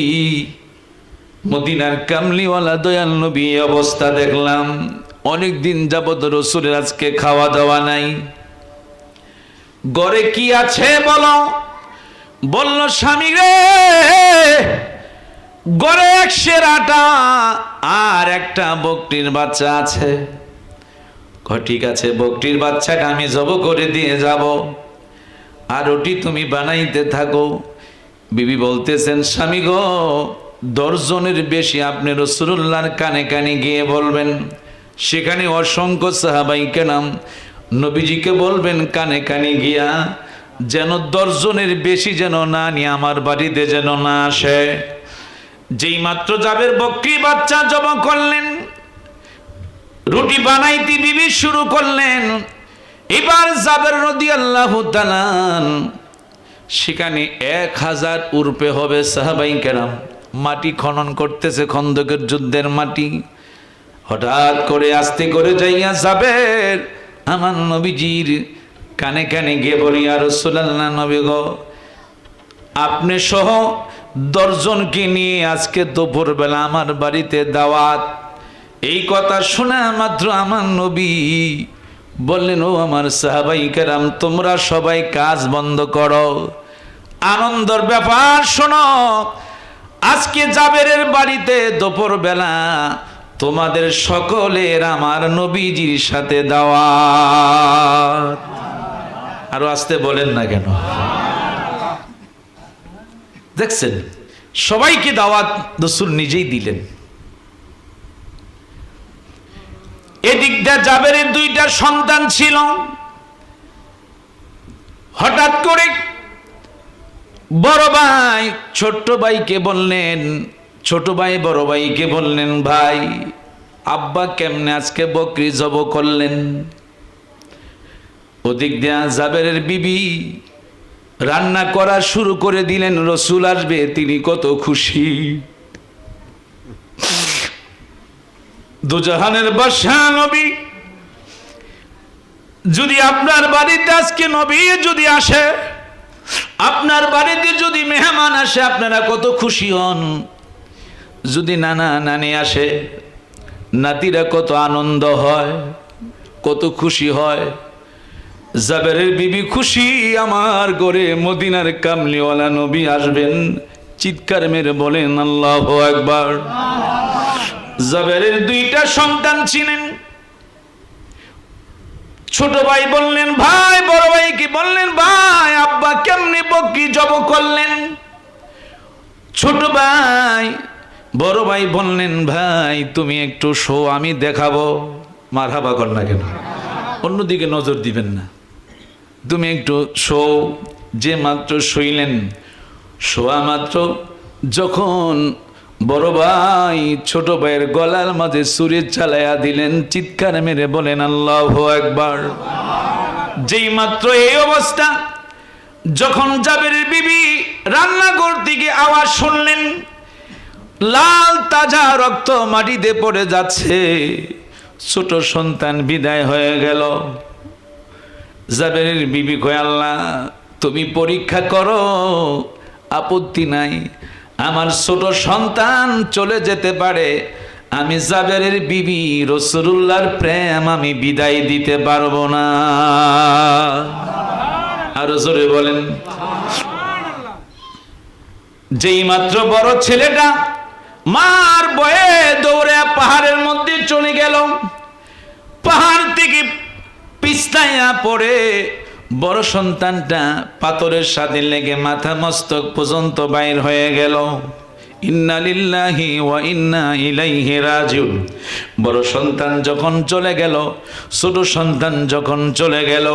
মদিনার কামলিওয়ালা দয়াল নবী এই অবস্থা দেখলাম, অনেক দিন যাবত রসুলের আজকে খাওয়া দাওয়া নাই, ঘরে কি আছে বলো। বলল, স্বামী রে, ঘরে 1 সের আটা আর একটা বকরির বাচ্চা আছে। ঠিক আছে, বকরির বাচ্চাটা আমি জব করে দিয়ে যাব, আর রুটি তুমি বানাইতে থাকো। বিবি বলতেছেন, স্বামী গো, 10 জনের বেশি আপনি রাসূলুল্লাহর কানে কানে গিয়ে বলবেন, সেখানে অসংখ্য সাহাবায়ে কেরাম নবীজিকে বলবেন কানে কানে গিয়া যেন 10 জনের বেশি যেন না নিয়ে আমার বাড়িতে যেন না আসে। যেই মাত্র জাবের বকরি বাচ্চা জব করলেন, রুটি বানাইতে বিবি শুরু করলেন। এবার জাবের রাদিয়াল্লাহু তাআলা সেখানে 1000 উরপে হবে সাহাবায়ে কেরাম মাটি খনন করতেছে, খন্দকের যুদ্ধের মাটি। হঠাৎ করে আস্তে করে যাইয়া জাবের আমার নবীজির কানে কানে গিয়ে বলি, ইয়া রাসূলুল্লাহ, নবী গো, আপনি সহ 10 জনকে নিয়ে আজকে দুপুর বেলা আমার বাড়িতে দাওয়াত। এই কথা শোনা মাত্র আমার নবী বললেন, ও আমার সাহাবায়ে কেরাম, তোমরা সবাই কাজ বন্ধ করো, আনন্দের ব্যাপার শোনো। আজকে জাবেরের বাড়িতে দুপুর বেলা তোমাদের সকলের আমার নবীজির সাথে দাওয়াত। আরো আসতে বলেন না কেন? দেখছেন, সবাইকে দাওয়াত রাসূল নিজেই দিলেন। এদিকটা জাবেরের 2টা সন্তান ছিল। হঠাৎ করে বড় ভাই ছোট্ট ভাইকে বললেন, ছোট ভাই বড় ভাইকে বললেন, ভাই, আব্বা কেমনে আজকে বকরি জব করলেন? ওদিক দিয়া জাবেরের বিবি রান্না করা শুরু করে দিলেন। রসুল আসবে, তিনি কত খুশি। দুজাহানের বাদশা নবী, যদি আপনার বাড়িতে আজকে নবী যদি আসে, আপনার বাড়িতে যদি মেহমান আসে, আপনারা কত খুশি হন। যদি নানা নানি আসে, নাতিরা কত আনন্দ হয়, কত খুশি হয়। জাবেরের বিবি খুশি, আমার ঘরে মদিনার কামলিওয়ালা নবী আসবেন। চিৎকার মেরে বলেন আল্লাহু আকবার। জাবেরের দুইটা সন্তান ছিলেন। ছোট ভাই বললেন ভাই, বড় ভাইকে বললেন ভাই, আব্বা কেমনে বকি জব করলেন। ছোট ভাই বড় ভাই বললেন ভাই তুমি একটু শো, আমি দেখাবো। মারহাবা কর না কেন, অন্যদিকে নজর দিবেন না, তুমি একটু শো। যে মাত্র শুইলেন, শোয়া মাত্র যখন বড় ভাই ছোট ভাইয়ের গলার মাঝে ছুরি চালাইয়া দিলেন, চিৎকার মেরে বলেন আল্লাহু আকবার। যেই মাত্র এই অবস্থা, যখন জাবেরের বিবি রান্নাঘর থেকে আওয়াজ শুনলেন, লাল তাজা রক্ত মাটিতে পড়ে যাচ্ছে, ছোট সন্তান বিদায় হয়ে গেল। জাবেরের বিবি কয় আল্লাহ তুমি পরীক্ষা করো, আপত্তি নাই, আমার ছোট সন্তান চলে যেতে পারে, আমি জাবেরের বিবি রাসূলুল্লাহর প্রেম আমি বিদায় দিতে পারবো না। আরো জোরে বলেন। যেই মাত্র বড় ছেলেটা মার বয়ে দৌড়ে পাহাড়ের মধ্যে চলে গেল, পাহাড় থেকে পিছলাইয়া পড়ে বড় সন্তানটা পাথরের সাথে লেগে মাথা মস্তক পর্যন্ত বাইর হয়ে গেল। ইন্না লিল্লাহি ওয়া ইন্না ইলাইহি রাজিউন। বড় সন্তান যখন চলে গেল, ছোট সন্তান যখন চলে গেল,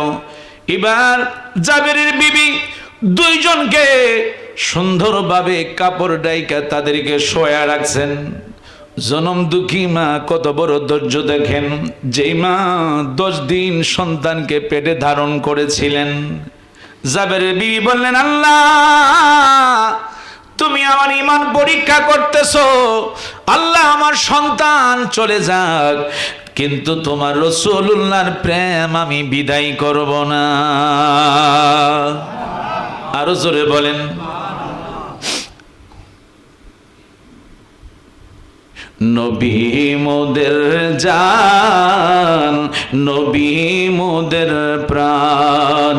এবার জাবেরের বিবি দুইজনকে সুন্দরভাবে কাপড় ডাইকা তাদেরকে শোয়া রাখছেন। জনম দুঃখী মা কত বড় ধৈর্য দেখেন। যেই মা 10 দিন সন্তানকে পেটে ধারণ করেছিলেন, জাবেরের বিবি বললেন আল্লাহ তুমি আমার ঈমান পরীক্ষা করতেছো, আল্লাহ আমার সন্তান চলে যাক, কিন্তু তোমার রাসূলুল্লাহর প্রেম আমি বিদায় করব না। আরো জোরে বলেন। নবী মোদের জান, নবী মোদের প্রাণ,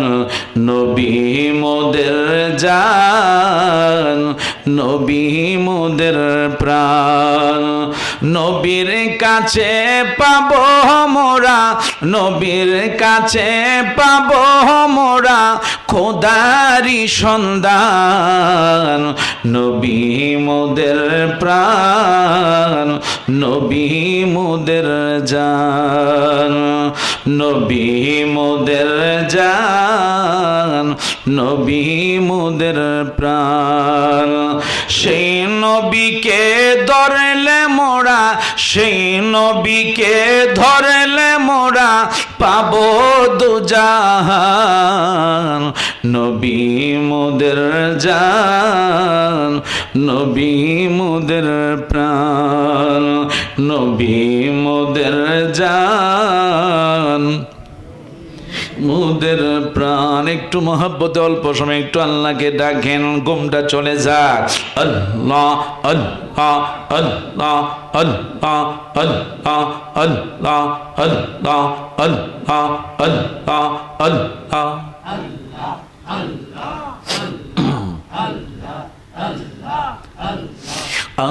নবী মোদের জান, নবী মোদের প্রাণ। নবীর কাছে পাবো মোরা, নবীর কাছে পাবো মোরা খোদারি সন্ধান। নবী মোদের প্রাণ, নবী মোদের জান, নবী মোদের জান, নবী মোদের প্রাণ। সেই নবীকে ধরলে মোরা, সেই নবীকে ধরলে মোরা পাবো দুজাহান। নবী মোদের জান, নবী মোদের প্রাণ, নবী মোদের জান, মোদের প্রাণ। একটু মহব্বতে অল্প সময় একটু আল্লাহকে ডাকেন, ঘুমটা চলে যাক। আল্লাহ আল্লাহ আল্লাহ আল্লাহ আল্লাহ আল্লাহ আল্লাহ আল্লাহ আল্লাহ আল্লাহ।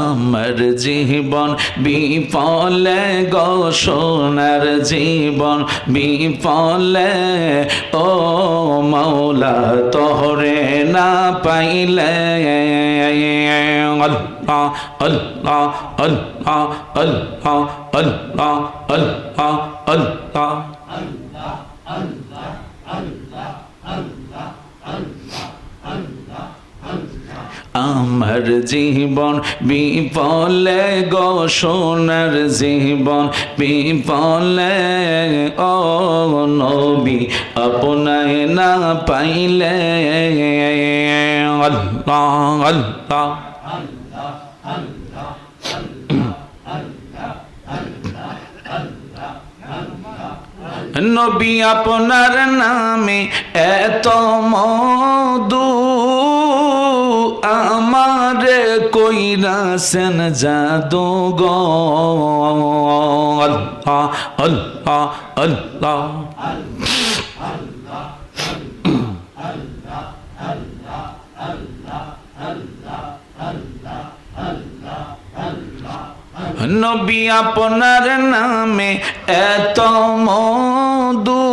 আমার জীবন বিফলে গো সোনার জীবন বিফলে, ও মাওলা তোরে না পাইলে। আল্লাহ আল্লাহ আল্লাহ আল্লাহ আল্লাহ আল্লাহ আল্লাহ। আমার জীবন বিফলে গো সোনার জীবন বিফলে, ও নবী আপনায় না পাইলে। আল্লাহ আল্লাহ। নবী আপনার নামে এত মধু, আমারে কইরাছেন জাদু গো। আল্লাহ আল্লাহ আল্লাহ। নবী আপনার নামে এত মধু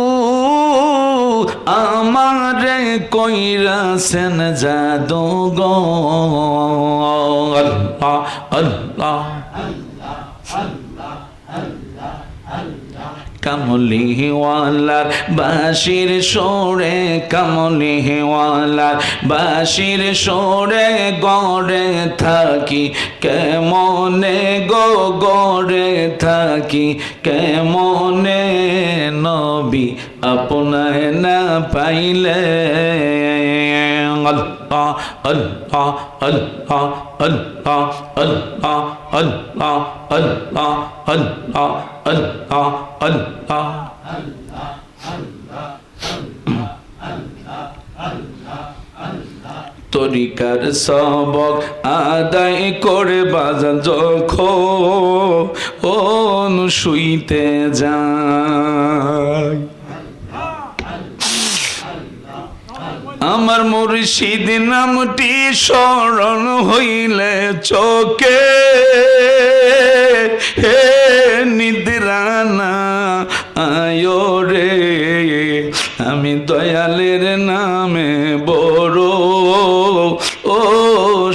আমারে কইরাছেন জাদু গো আল্লাহ আল্লাহ কামলিওয়ালার বাঁশির সুরে কামলিওয়ালার বাঁশির সুরে গড়ে থাকি কেমনে গো গড়ে থাকি কেমনে নবী আপনায় না পাইলে আল্লাহ আল্লাহ আল্লাহ আল্লাহ আল্লাহ আল্লাহ আল্লাহ আল্লাহ আল্লাহ আল্লাহ তরিকার সবক আদায় করে বাজান যখন শুইতে যায় আমার মুর্শিদ নামটি স্মরণ হইলে চোখে হে নিদ্রানা আয়ো রে আমি দয়ালের নামে বড় ও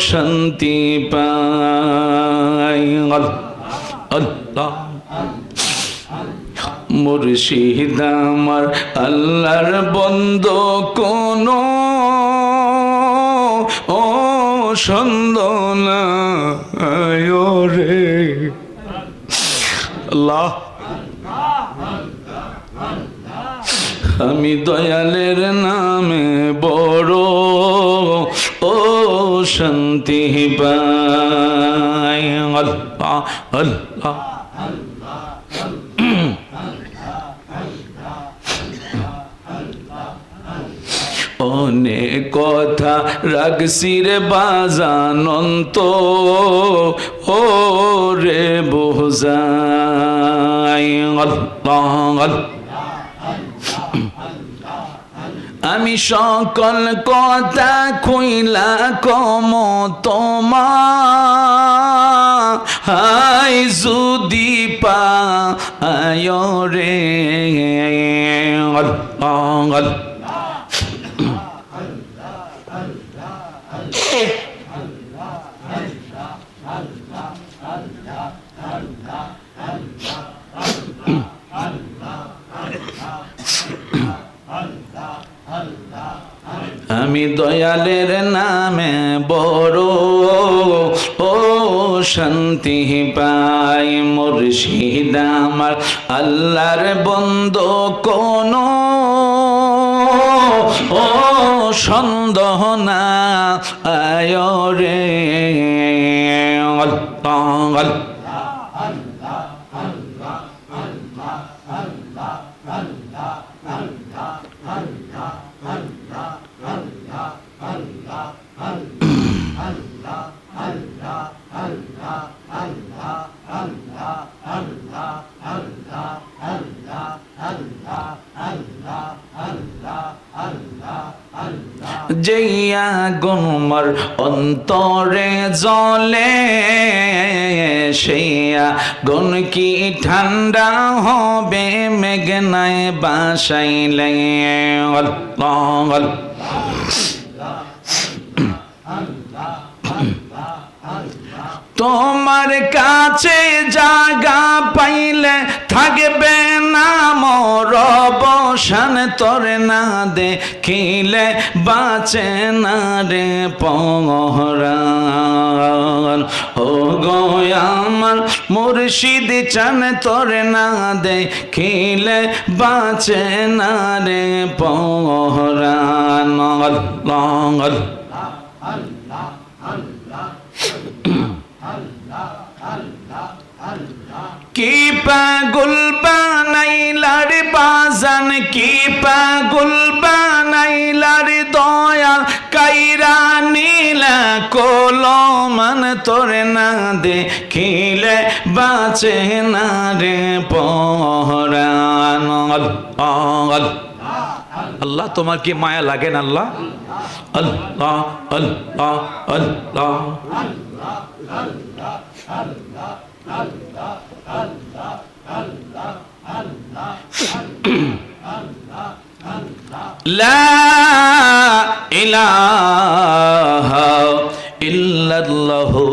শান্তি পাই আল্লাহ মুর্শিদ আমার আল্লাহর বন্ধু কোন ও সন্দনা আয়ো রে আল্লাহ আমি দয়ালের নামে বড় ও শান্তি পাই আল্লাহ আল্লাহ অনেক কথা রাখছি রে বাজানন্ত ও রে বোঝাই আল্লাহ আমি সকল কথা কইলা কম তোমার হাই যদি পায় রে আল্লাহ আমি দয়ালের নামে বড় ও শান্তি পাই মুর্শিদ আমার আল্লাহর বন্ধু কোন ও সন্দেহ না আয় রে আল্লাহ যেইয়া গুনমর অন্তরে জলে সেইয়া গুন কি ঠান্ডা হবে মেঘনায় বাসাইলে তোমার কাছে জায়গা পাইলে থাকবে না মোর অবসান তোরে না দেখিলে বাঁচে না রে পরাণ ও গো আমার মুর্শিদ চান তোরে না দেখিলে বাঁচে না রে পরাণ আল্লাহ কি পাগল বানাইলার বাজান কি পাগল বানাইলার দয়াল কাইরা নীলা কলমান তোরে না দেখিলে বাঁচে না রে পরাণ আল্লাহ তোমার কি মায়া লাগে না আল্লাহ? আল্লাহ আল্লাহ আল্লাহ লা ইলাহা ইল্লাল্লাহু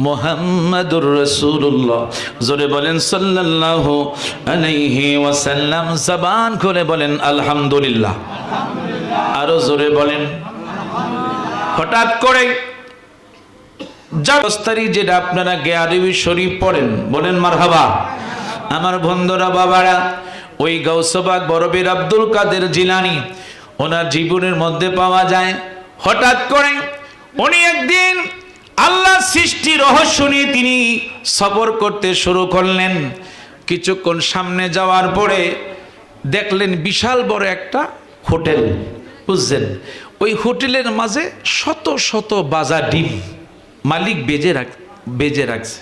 মুহাম্মাদুর রাসূলুল্লাহ। জোরে বলেন সাল্লাল্লাহু আলাইহি ওয়াসাল্লাম। জবান খুলে বলেন আলহামদুলিল্লাহ। আরো জোরে বলেন। হঠাৎ করে জাস্তারি যেটা আপনারা আরবি শরীফ পড়েন, বলেন মারহাবা। আমার বন্ধুরা বাবারা, ওই গাউসবাগ বরবীর আব্দুল কাদের জিলানী ওনার জীবনের মধ্যে পাওয়া যায়, হঠাৎ করে উনি একদিন আল্লাহ সৃষ্টি রহস্য নিয়ে তিনি সফর করতে শুরু করলেন। কিছুক্ষণ সামনে যাওয়ার পরে দেখলেন বিশাল বড় একটা হোটেল, বুঝছেন? ওই হোটেলের মাঝে শত শত বাজা ডিম মালিক বেজে রাখছে,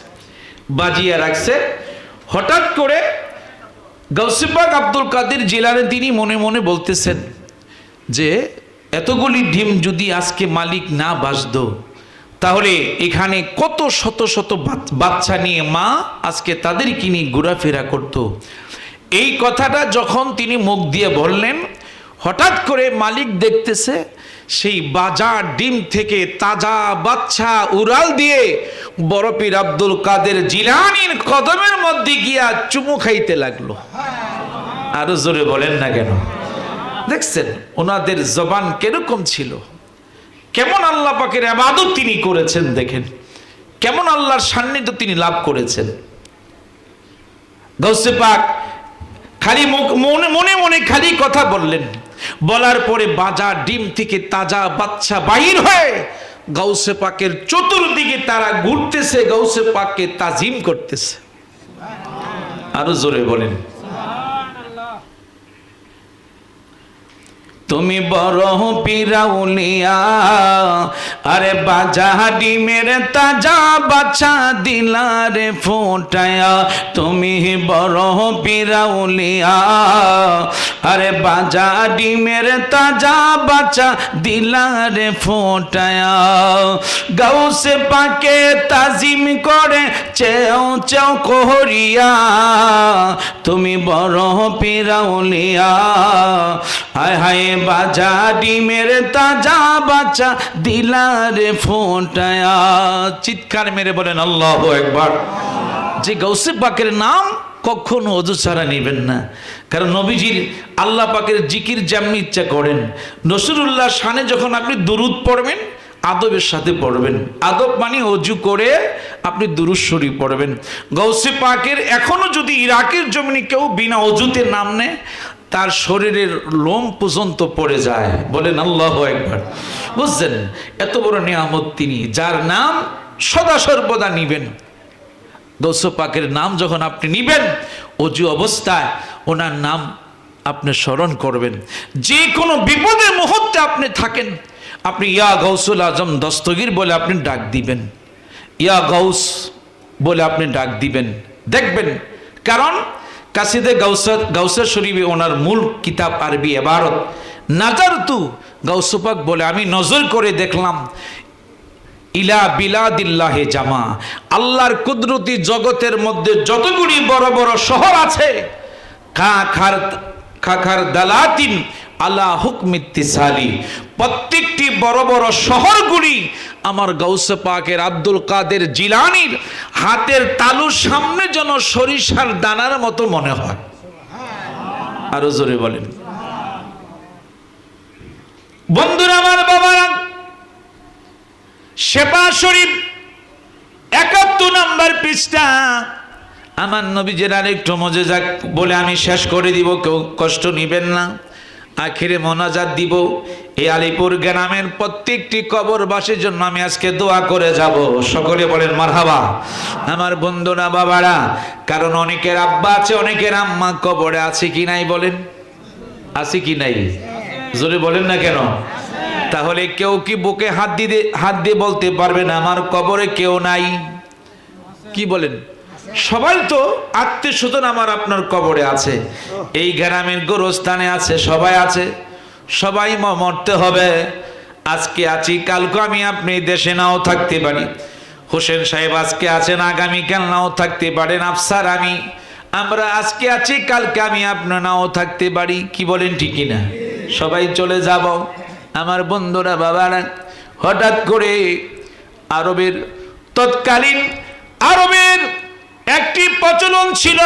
বাজিয়ে রাখছে। হঠাৎ করে গাউসে পাক আব্দুল কাদের জিলানী তিনি মনে মনে বলতেছেন যে এতগুলি ডিম যদি আজকে মালিক না বাজতো, তাহলে এখানে কত শত শত বাচ্চা নিয়ে মা আজকে তাদেরকে নিয়ে ঘোরাফেরা করত। এই কথাটা যখন তিনি মুখ দিয়ে বললেন, হঠাৎ করে মালিক দেখতেছে সেই বাজার ডিম থেকে তাজা বাচ্চা উড়াল দিয়ে বরপীর আব্দুল কাদের জিলানীর কদমের মধ্যে গিয়া চুমু খাইতে লাগলো। আরো জোরে বলেন না কেন? দেখছেন ওনাদের জবান কিরকম ছিল, কেমন আল্লাহ পাকের ইবাদত তিনি করেছেন, দেখেন কেমন আল্লাহর সান্নিধ্য তিনি লাভ করেছেন। গাউসে পাক খালি মনে মনে খালি কথা বললেন, বলার পরে বাজার ডিম থেকে তাজা বাচ্চা বাহির হয়ে গাউসে পাকের চতুর্দিকে তারা ঘুরতেছে, গাউসে পাককে তাজিম করতেছে। আরো জোরে বলেন। তুমি বড় পিরাউলিয়া, আরে বাজা ডিমের তাজা বাচ্চা দিলারে ফোটায়া। তুমি বড় পিরাউলিয়া, আরে বাজা ডিমের তাজা বাচ্চা দিলারে ফোটায়া। গাউসে পাকে তাজিম করে চেও চেও করিয়া, তুমি বড় পিরাউলিয়া। হায় হায় বাজা ডিমের তাজা বাচ্চা দিলারে ফোটায়া। চিৎকার মেরে বলেন আল্লাহু আকবার। যে গাউসে পাকের নাম কখনো অজু ছাড়া নেবেন না, কারণ নবীজির আল্লাহ পাকের জিকির যেমনি ইচ্ছা করেন, নসরুল্লাহ শানে যখন আপনি দুরুদ পড়বেন আদবের সাথে পড়বেন। আদব মানে অজু করে আপনি দুরূদ শরীফ পড়বেন। গাউসে পাকের এখনো যদি ইরাকের জমিনে কেউ বিনা অজুতে নাম নেয়, তার শরীরের লোম পর্যন্ত পড়ে যায়। বলেন আল্লাহু আকবার। বুঝছেন এত বড় নিয়ামত তিনি, যার নাম সদা সর্বদা নিবেন। গাউসে পাকের নাম যখন আপনি নিবেন, অজু অবস্থায় ওনার নাম আপনি স্মরণ করবেন। যে কোনো বিপদের মুহূর্তে আপনি থাকেন, আপনি ইয়া গাউসুল আজম দস্তগীর বলে আপনি ডাক দিবেন, ইয়া গাউস বলে আপনি ডাক দিবেন, দেখবেন। কারণ কাসিদে গাউসে শরীফে ওনার মূল কিতাব আরবি ইবারত নাজারতু গাউসে পাক বলে, আমি নজর করে দেখলাম ইলা বিলাদিল্লাহে জামা, আল্লাহর কুদরতি জগতের মধ্যে যতগুলি বড় বড় শহর আছে, খাখার দালাতিন আলা হুকমিত্তিসালি, প্রত্যেকটি বড় বড় শহরগুলি আমার গাউসে পাকের আব্দুল কাদের জিলানীর হাতের তালুর সামনে যেন সরিষার দানার মতো মনে হয়। আরো জোরে বলেন। বন্ধুরা আমার, বাবারা, শেফা শরীফ 71 নম্বর পৃষ্ঠা। আমার নবীজির আরেকটু মজেজা বলে আমি শেষ করে দিব, কেউ কষ্ট নিবেন না। আখিরে মোনাজাত দিব। এই আলিপুর গ্রামের প্রত্যেকটি কবরবাসীর জন্য আমি আজকে দোয়া করে যাব। সকলে বলেন মারহাবা। আমার বন্ধুরা বাবারা, কারণ অনেকের আব্বা আছে, অনেকের আম্মা কবরে আছে কি নাই বলেন? আছে কি নাই? জোরে বলেন না কেন? তাহলে কেউ কি বুকে হাত দিয়ে বলতে পারবে না আমার কবরে কেউ নাই? কি বলেন? সবাই তো আত্মীয় স্বজন আমার আপনার কবরে আছে, এই গ্রামের গোরস্থানে আছে, সবাই আছে। সবাই মরতে হবে। আজকে আছি, কালকে আমি আপনি দেশে নাও থাকতে পারি। হোসেন সাহেব আজকে আছেন, আগামীকাল নাও থাকতে পারেন। আফসার আমরা আজকে আছি, কালকে আমি আপনার নাও থাকতে পারি। কি বলেন, ঠিকই না? সবাই চলে যাব। আমার বন্ধুরা, বাবারা, হঠাৎ করে তৎকালীন আরবের একটি প্রচলন ছিল,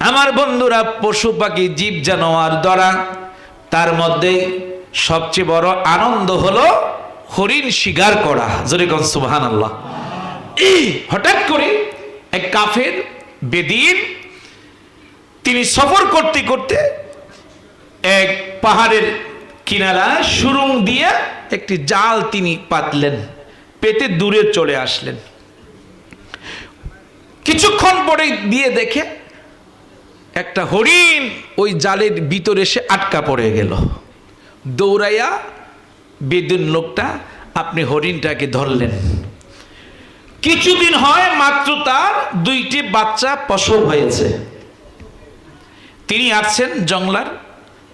আমার বন্ধুরা, পশু পাখি জীব জানোয়ার ধরা, তার মধ্যে সবচেয়ে বড় আনন্দ হলো হরিণ শিকার করা। জোরে কোন সুবহানাল্লাহ। হঠাৎ করে এক কাফের বেদিন, তিনি সফর করতে করতে এক পাহাড়ের কিনারা সুরুং দিয়ে একটি জাল তিনি পাতলেন, পেতে দূরে চলে আসলেন। কিছুক্ষণ পরে দিয়ে দেখে একটা হরিণ ওই জালের ভিতরে এসে আটকা পড়ে গেল। দৌড়াইয়া বেদুন লোকটা আপনি হরিণটাকে ধরলেন। কিছুদিন হয় মাত্র তার 2টি বাচ্চা প্রসব হয়েছে। তিনি আসছেন জংলার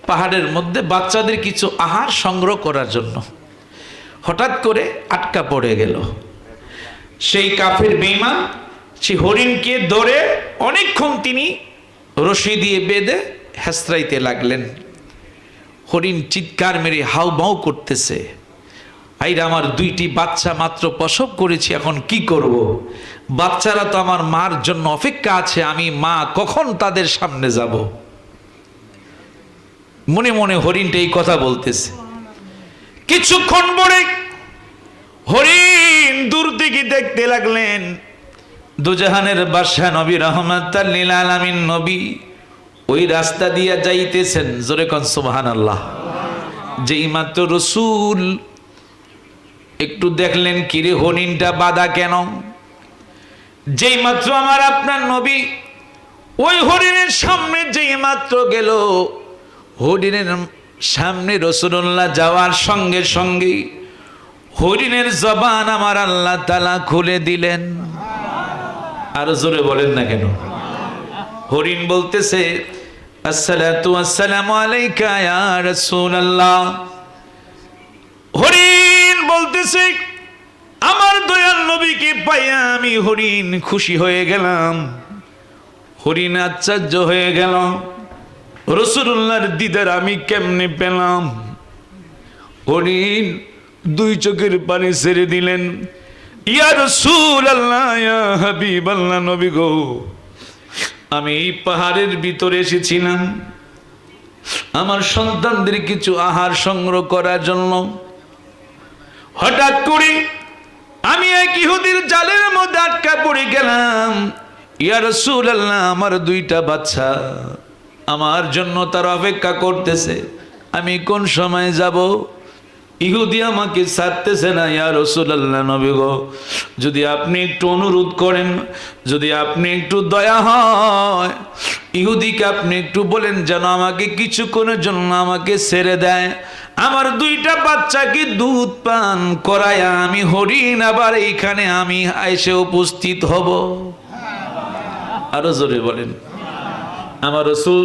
পাহাড়ের মধ্যে বাচ্চাদের কিছু আহার সংগ্রহ করার জন্য। হঠাৎ করে আটকা পড়ে গেল। সেই কাফের বেঈমান সেই হরিণকে ধরে অনেকক্ষণ তিনি রশি দিয়ে বেঁধে হেঁচড়াইতে লাগলেন। হরিণ চিৎকার মেরে হাউ মাউ করতেছে, আইরা আমার 2টি বাচ্চা মাত্র প্রসব করেছি, এখন কি করব? বাচ্চারা তো আমার মার জন্য অপেক্ষা আছে, আমি মা কখন তাদের সামনে যাব? মনে মনে হরিণটা এই কথা বলতেছে। কিছুক্ষণ পরে হরিণ দূর থেকে দেখতে লাগলেন দুজাহানের বাদশা নবী রাহমাতাল লিল আলামিন নবী ওই রাস্তা দিয়া যাইতেছেন। জোরে কোন সুবহানাল্লাহ। যেই মাত্র রাসূল একটু দেখলেন, কিরে হরিণটা বাঁধা কেন? যেই মাত্র আমার আপনার নবী ওই হরিণের সামনে যেই মাত্র গেল, হরিণের সামনে রাসূলুল্লাহ যাওয়ার সঙ্গে সঙ্গে হরিণের জবান আমার আল্লাহ তাআলা খুলে দিলেন। আর জোরে বলেন না কেন? হরিণ বলতেছে, আসসালাতু ওয়াসসালামু আলাইকা ইয়া রাসূলুল্লাহ। হরিণ বলতেছে, আমার দয়াল নবীকে পাইয়া আমি হরিণ খুশি হয়ে গেলাম। হরিণ আশ্চর্য হয়ে গেল, রাসূলুল্লাহর দিদার আমি কেমনে পেলাম? হরিণ 2 চোখের পানি ছেড়ে দিলেন। ইয়া রাসূলুল্লাহ, ইয়া হাবিবাল্লাহ, নবী গো, আমি এই পাহাড়ের ভিতরে এসেছিলাম আমার সন্তানদের কিছু আহার সংগ্রহ করার জন্য। হঠাৎ করে আমি এক ইহুদির জালের মধ্যে আটকা পড়ে গেলাম। ইয়া রাসূলুল্লাহ, আমার 2টা বাচ্চা আমার জন্য তার অপেক্ষা করতেছে, আমি কোন সময় যাব? ইহুদি আমাকে ছাড়তেছে না। ইয়া রাসূলুল্লাহ, নবী গো, যদি আপনি একটু অনুরোধ করেন, যদি আপনি একটু দয়া হয়, ইহুদিকে আপনি একটু বলেন যেন আমাকে কিছুক্ষণের জন্য আমাকে ছেড়ে দেয়। আমার 2টা বাচ্চাকে দুধ পান করায়া আমি হরিণ আবার এইখানে আমি এসে উপস্থিত হব। আরো জোরে বলেন। আমার রাসূল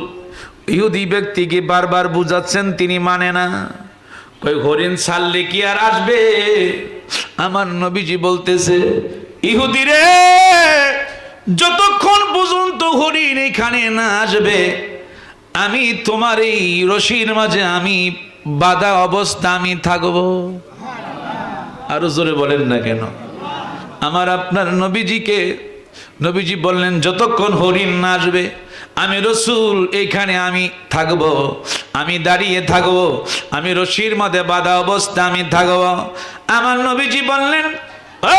ইহুদি ব্যক্তিকে বারবার বুঝাচ্ছেন, তিনি মানে না। ওই হরিণ ছাড়লে কি আর আসবে? আমার নবীজি বলতেছে, ইহুদি রে, যতক্ষণ পর্যন্ত হরিণ এখানে না আসবে আমি তোমার এই রশির মাঝে আমি বাধা অবস্থা আমি থাকবো। আরো জোরে বলেন না কেন? আমার আপনার নবীজি বললেন, যতক্ষণ হরিণ না আসবে আমি রাসূল এখানে আমি থাকবো, আমি দাঁড়িয়ে থাকবো, আমি রশির মধ্যে বাঁধা অবস্থা আমি থাকবো। আমার নবীজি বললেন, ও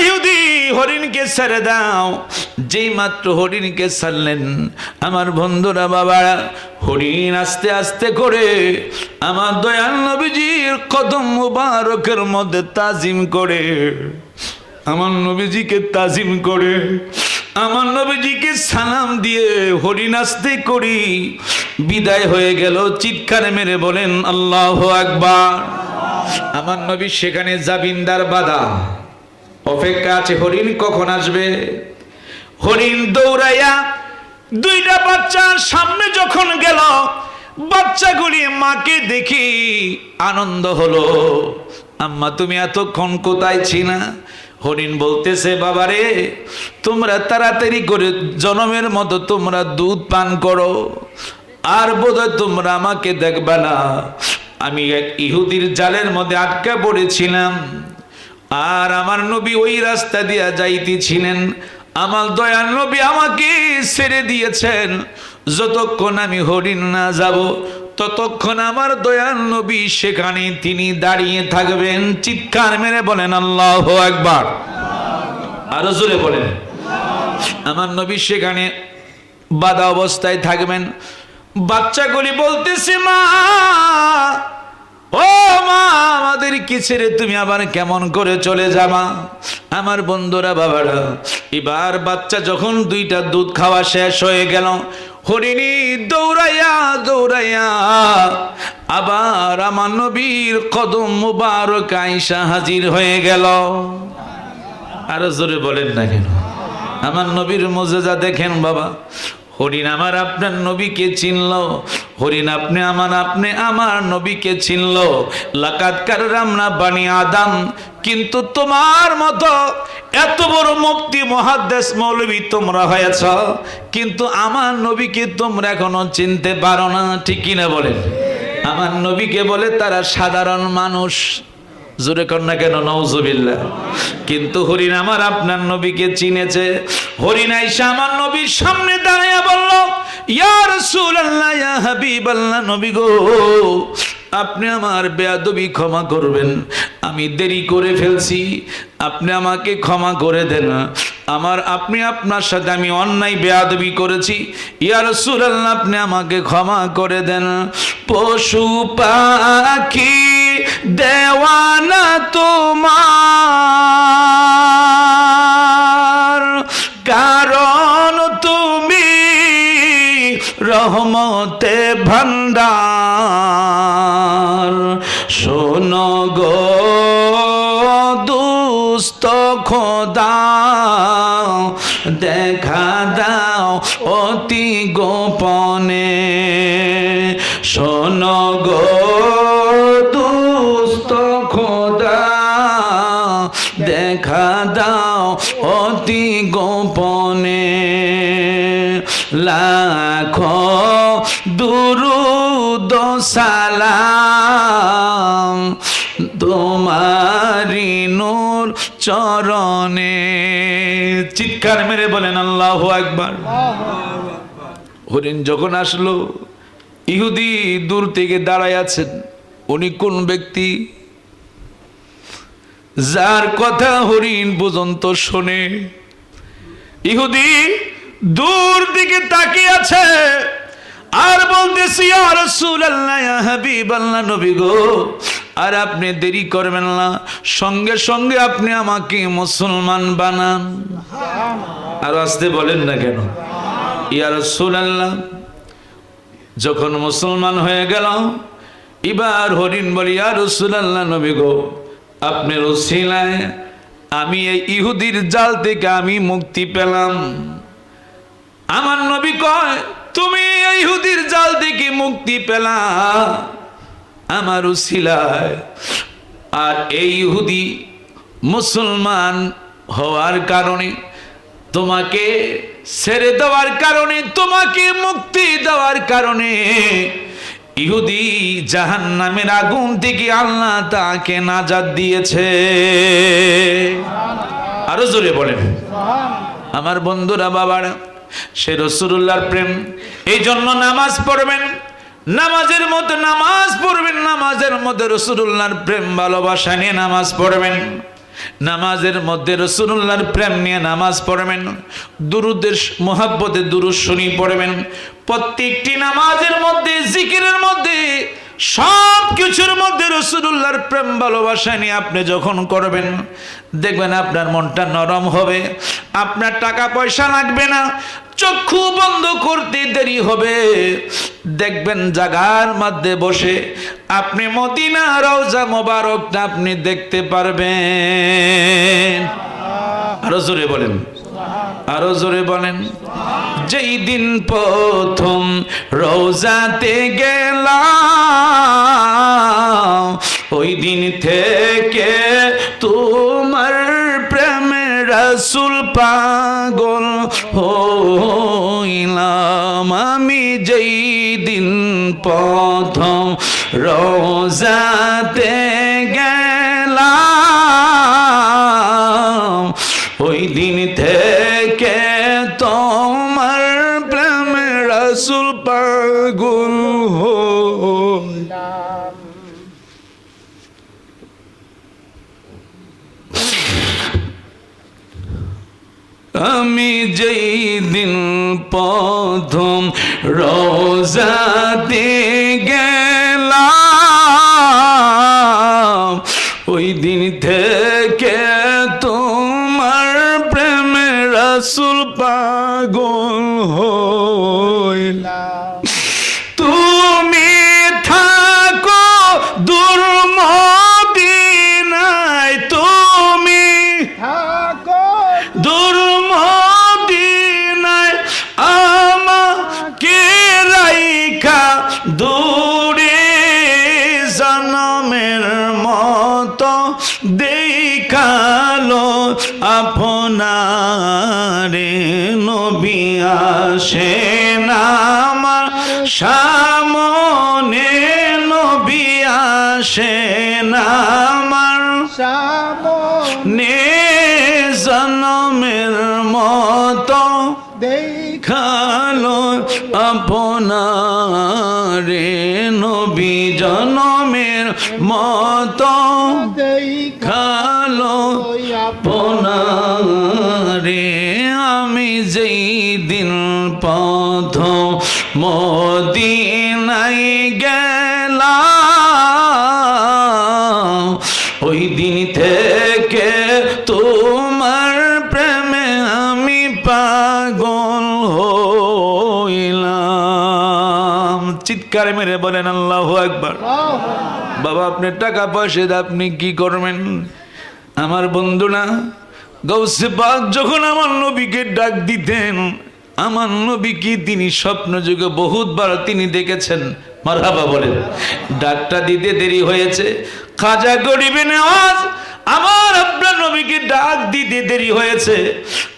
ইহুদি, হরিণকে ছেড়ে দাও। যেই মাত্র হরিণকে ছাড়লেন, আমার বন্ধুরা, বাবারা, হরিণ আস্তে আস্তে করে আমার দয়াল নবীজির কদম মুবারকের মধ্যে তাজিম করে, আমার নবীজিকে তাজিম করে, আমার নবীজিকে সালাম দিয়ে হরিণ আস্তে করি বিদায় হয়ে গেল। চিৎকার মেরে বলেন আল্লাহু আকবার। আমার নবী সেখানে জাবিন্দার বাধা অপেক্ষা আছে, হরিণ কখন আসবে। হরিণ দৌড়াইয়া 2টা বাচ্চার সামনে যখন গেল, বাচ্চা বাচ্চাগুলি মাকে দেখি আনন্দ হলো। আম্মা তুমি এতক্ষণ কোথায় ছিলা? হরিণ বলতেছে বাবারে তোমরা তাড়াতাড়ি করে জনমের মতো তোমরা দুধ পান করো, আর বোধহয় তোমরা আমাকে দেখবা না। আমি এক ইহুদির জালের মধ্যে আটকা পড়েছিলাম, আর আমার নবী ওই রাস্তা দিয়া যাইতেছিলেন। আমার দয়াল নবী আমাকে ছেড়ে দিয়েছেন। যতক্ষণ আমি হরিণ না যাব ততক্ষণ আমার দয়াল নবী সেখানে তিনি দাঁড়িয়ে থাকবেন। চিৎকার মেরে বলেন আল্লাহু আকবার। আরো জোরে বলেন। আমার নবী সেখানে বাধা অবস্থায় থাকবেন। বাচ্চাগুলি বলতেছে মা, ও মা, আমাদের কি ছেড়ে তুমি আবার কেমন করে চলে যাবা? আমার বন্ধুরা বাবারা, এবার বাচ্চা যখন দুইটা দুধ খাওয়া শেষ হয়ে গেল, হরিণী দৌড়াইয়া দৌড়াইয়া আবার আমার নবীর কদম মুবারক আয়েশা হাজির হয়ে গেল। আরো জোরে বলেন না কেন? আমার নবীর মুজিজা দেখেন বাবা। হরিণ আমার আপনার নবীকে চিনল, হরিণ আপনি আমার নবীকে চিনল। লাকাদ কাররামনা বানি আদম। কিন্তু তোমার মতো এত বড় মুফতি মুহাদ্দিস মৌলবী তোমরা হয়েছ, কিন্তু আমার নবীকে তোমরা এখনো চিনতে পারো না। ঠিক কিনা বলেন? আমার নবীকে বলে তারা সাধারণ মানুষ। জোরে কর না কেন? নাউজুবিল্লাহ। কিন্তু হরিণ আমার আপনার নবীকে চিনেছে। হরিণ আয়েশা আমার নবীর সামনে দাঁড়িয়ে বলল, ইয়া রাসূলুল্লাহ, ইয়া হাবিবাল্লাহ, নবী গো, আপনি আমার বেয়াদবি ক্ষমা করবেন, আমি দেরি করে ফেলছি, আপনি আমাকে ক্ষমা করে দেন। আপনি আপনার সাথে আমি অন্যায় বেয়াদবি করেছি, ইয়া রাসূলুল্লাহ আপনি আমাকে ক্ষমা করে দেন। পশু পাখি দেওয়ানা তোমার, কারণ তুমি রহমতে ভান্ডার। শোনো গো দুস্থ খোদা, দেখা দাও অতি গোপনে। শোনো গো দুস্থ খোদা, দেখা দাও অতি গোপনে। লাখো দুরুদ সালাম তোমারি নূর চরণে। চিৎকার মেরে বলেন আল্লাহু আকবার। হরিণ যখন আসলো, ইহুদি দূর থেকে দাঁড়ায় আছেন। উনি কোন ব্যক্তি? যার কথা হরিণ পর্যন্ত শোনে। ইহুদি দূর দিকে তাকিয়ে আছে আর বলতেছি, ইয়া রাসূলুল্লাহ, ইয়া হাবিবাল্লাহ, নবী গো, আর আপনি দেরি করবেন না, সঙ্গে সঙ্গে আপনি আমাকে মুসলমান বানান। আর আসতে বলেন না কেন? ইয়া রাসূলুল্লাহ যখন মুসলমান হয়ে গেল, এবার হরিণ বলি, ইয়া রাসূলুল্লাহ, নবী গো, আপনার ওসিলায় আমি এই ইহুদির জাল থেকে আমি মুক্তি পেলাম। আমার নবী কয়, তুমি এই ইহুদির জাল থেকে মুক্তি পেলা আমার ওসিলায়, আর এই ইহুদি মুসলমান হওয়ার কারণে, তোমাকে ছেড়ে দেওয়ার কারণে, তোমাকে মুক্তি দেওয়ার কারণে ইহুদি জাহান্নামের আগুন থেকে আল্লাহ তাকে নাজাত দিয়েছে। আরো জোরে বলেন। আমার বন্ধুরা বাবারা, সে রাসূলুল্লাহর প্রেম, এই জন্য নামাজ পড়বেন, নামাজের মধ্যে নামাজ পড়বেন, নামাজের মধ্যে রাসূলুল্লাহর প্রেম ভালোবাসা নিয়ে নামাজ পড়বেন, নামাজের মধ্যে রাসূলুল্লাহর প্রেম নিয়ে নামাজ পড়বেন, দুরুদের মুহাব্বতে দুরূদ শরীফ পড়বেন। প্রত্যেকটি নামাজের মধ্যে, জিকিরের মধ্যে, সব কিছুর মধ্যে রাসূলুল্লাহর প্রেম ভালোবাসা নিয়ে আপনি যখন করবেন, দেখবেন আপনার মনটা নরম হবে, আপনার টাকা পয়সা লাগবে না, চক্ষু বন্ধ করতে দেরি হবে, দেখবেন জাগার মধ্যে বসে আপনি মদিনা রওজা মোবারকটা আপনি দেখতে পারবেন। আরো জোরে বলেন, আরো জোরে বলেন। যেই দিন প্রথম রওজাতে গেলাম, প্রথম রোজাতে গেলাম, ওই দিন থেকে তোমার প্রেমে রাসূল পাগল হলাম। আমি যেই দিন প্রথম রোজাতে গেলাম, ওই দিন থেকে তোমার প্রেমে রাসূল পাগল হইলাম। তুমি থাকো দূর মদিনায়, তুমি থাকো দূর মদিনায়, আমাকে রাইখা দূরে জনমের মতো দেখালো আপনারে। নবী আসেন আমার সামনে, নবী আসেন আমার সামনে জনমের মতো দেখালো খালো আপনারে। নবী জনমের মতো খালো আপনারে। আমি যেই দিন প্রথম মদিনায় গেলাম, ওই দিন থেকে তোমার প্রেমে আমি পাগল হইলাম। চিৎকার মেরে বলেন আল্লাহু আকবার। বাবা, আপনি টাকা পয়সা দিয়ে আপনি কি করবেন? আমার বন্ধু না, গৌসে পাক যখন আমার নবীকে ডাক দিতেন, আমার নবী কি তিনি স্বপ্ন যুগে বহুতবার তিনি দেখেছেন। মারহাবা বলেন। ডাকটা দিতে দেরি হয়েছে, খাজা গরিবে নেওয়াজ আমার আপনার নবীকে ডাক দিতে দেরি হয়েছে।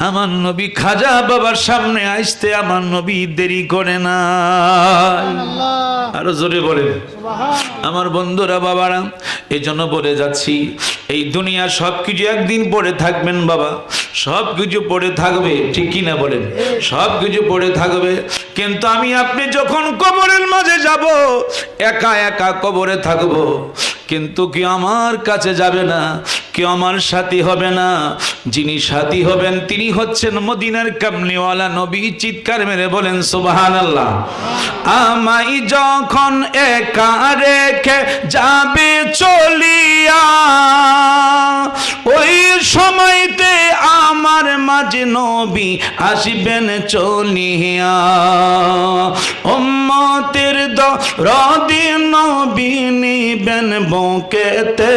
আমার নবী খাজা বাবার সামনে আসতে আমার নবী দেরি করে না। আরো জোরে বলেন। আমার বন্ধুরা, বাবারা, এই জন্য বলে যাচ্ছি, এই দুনিয়া সবকিছু একদিন পড়ে থাকবেন বাবা, সবকিছু পড়ে থাকবে, ঠিক কিনা বলেন? সবকিছু পড়ে থাকবে, কিন্তু আমি আপনি যখন কবরের মাঝে যাব, একা একা কবরে থাকবো, কিন্তু কি আমার কাছে যাবে না, কেউ আমার সাথী হবে না। যিনি সাথী হবেন তিনি হচ্ছেন মদিনার কামলিওয়ালা নবী। চিৎকার মেরে বলেন সুবহানাল্লাহ। আমায় যখন একা রেখে যাবে চলিয়া, ওই সময়তে আমার মাঝে নবী আসবেন চলিয়া। উম্মতের দরদি নবী নিবেন বুকেতে,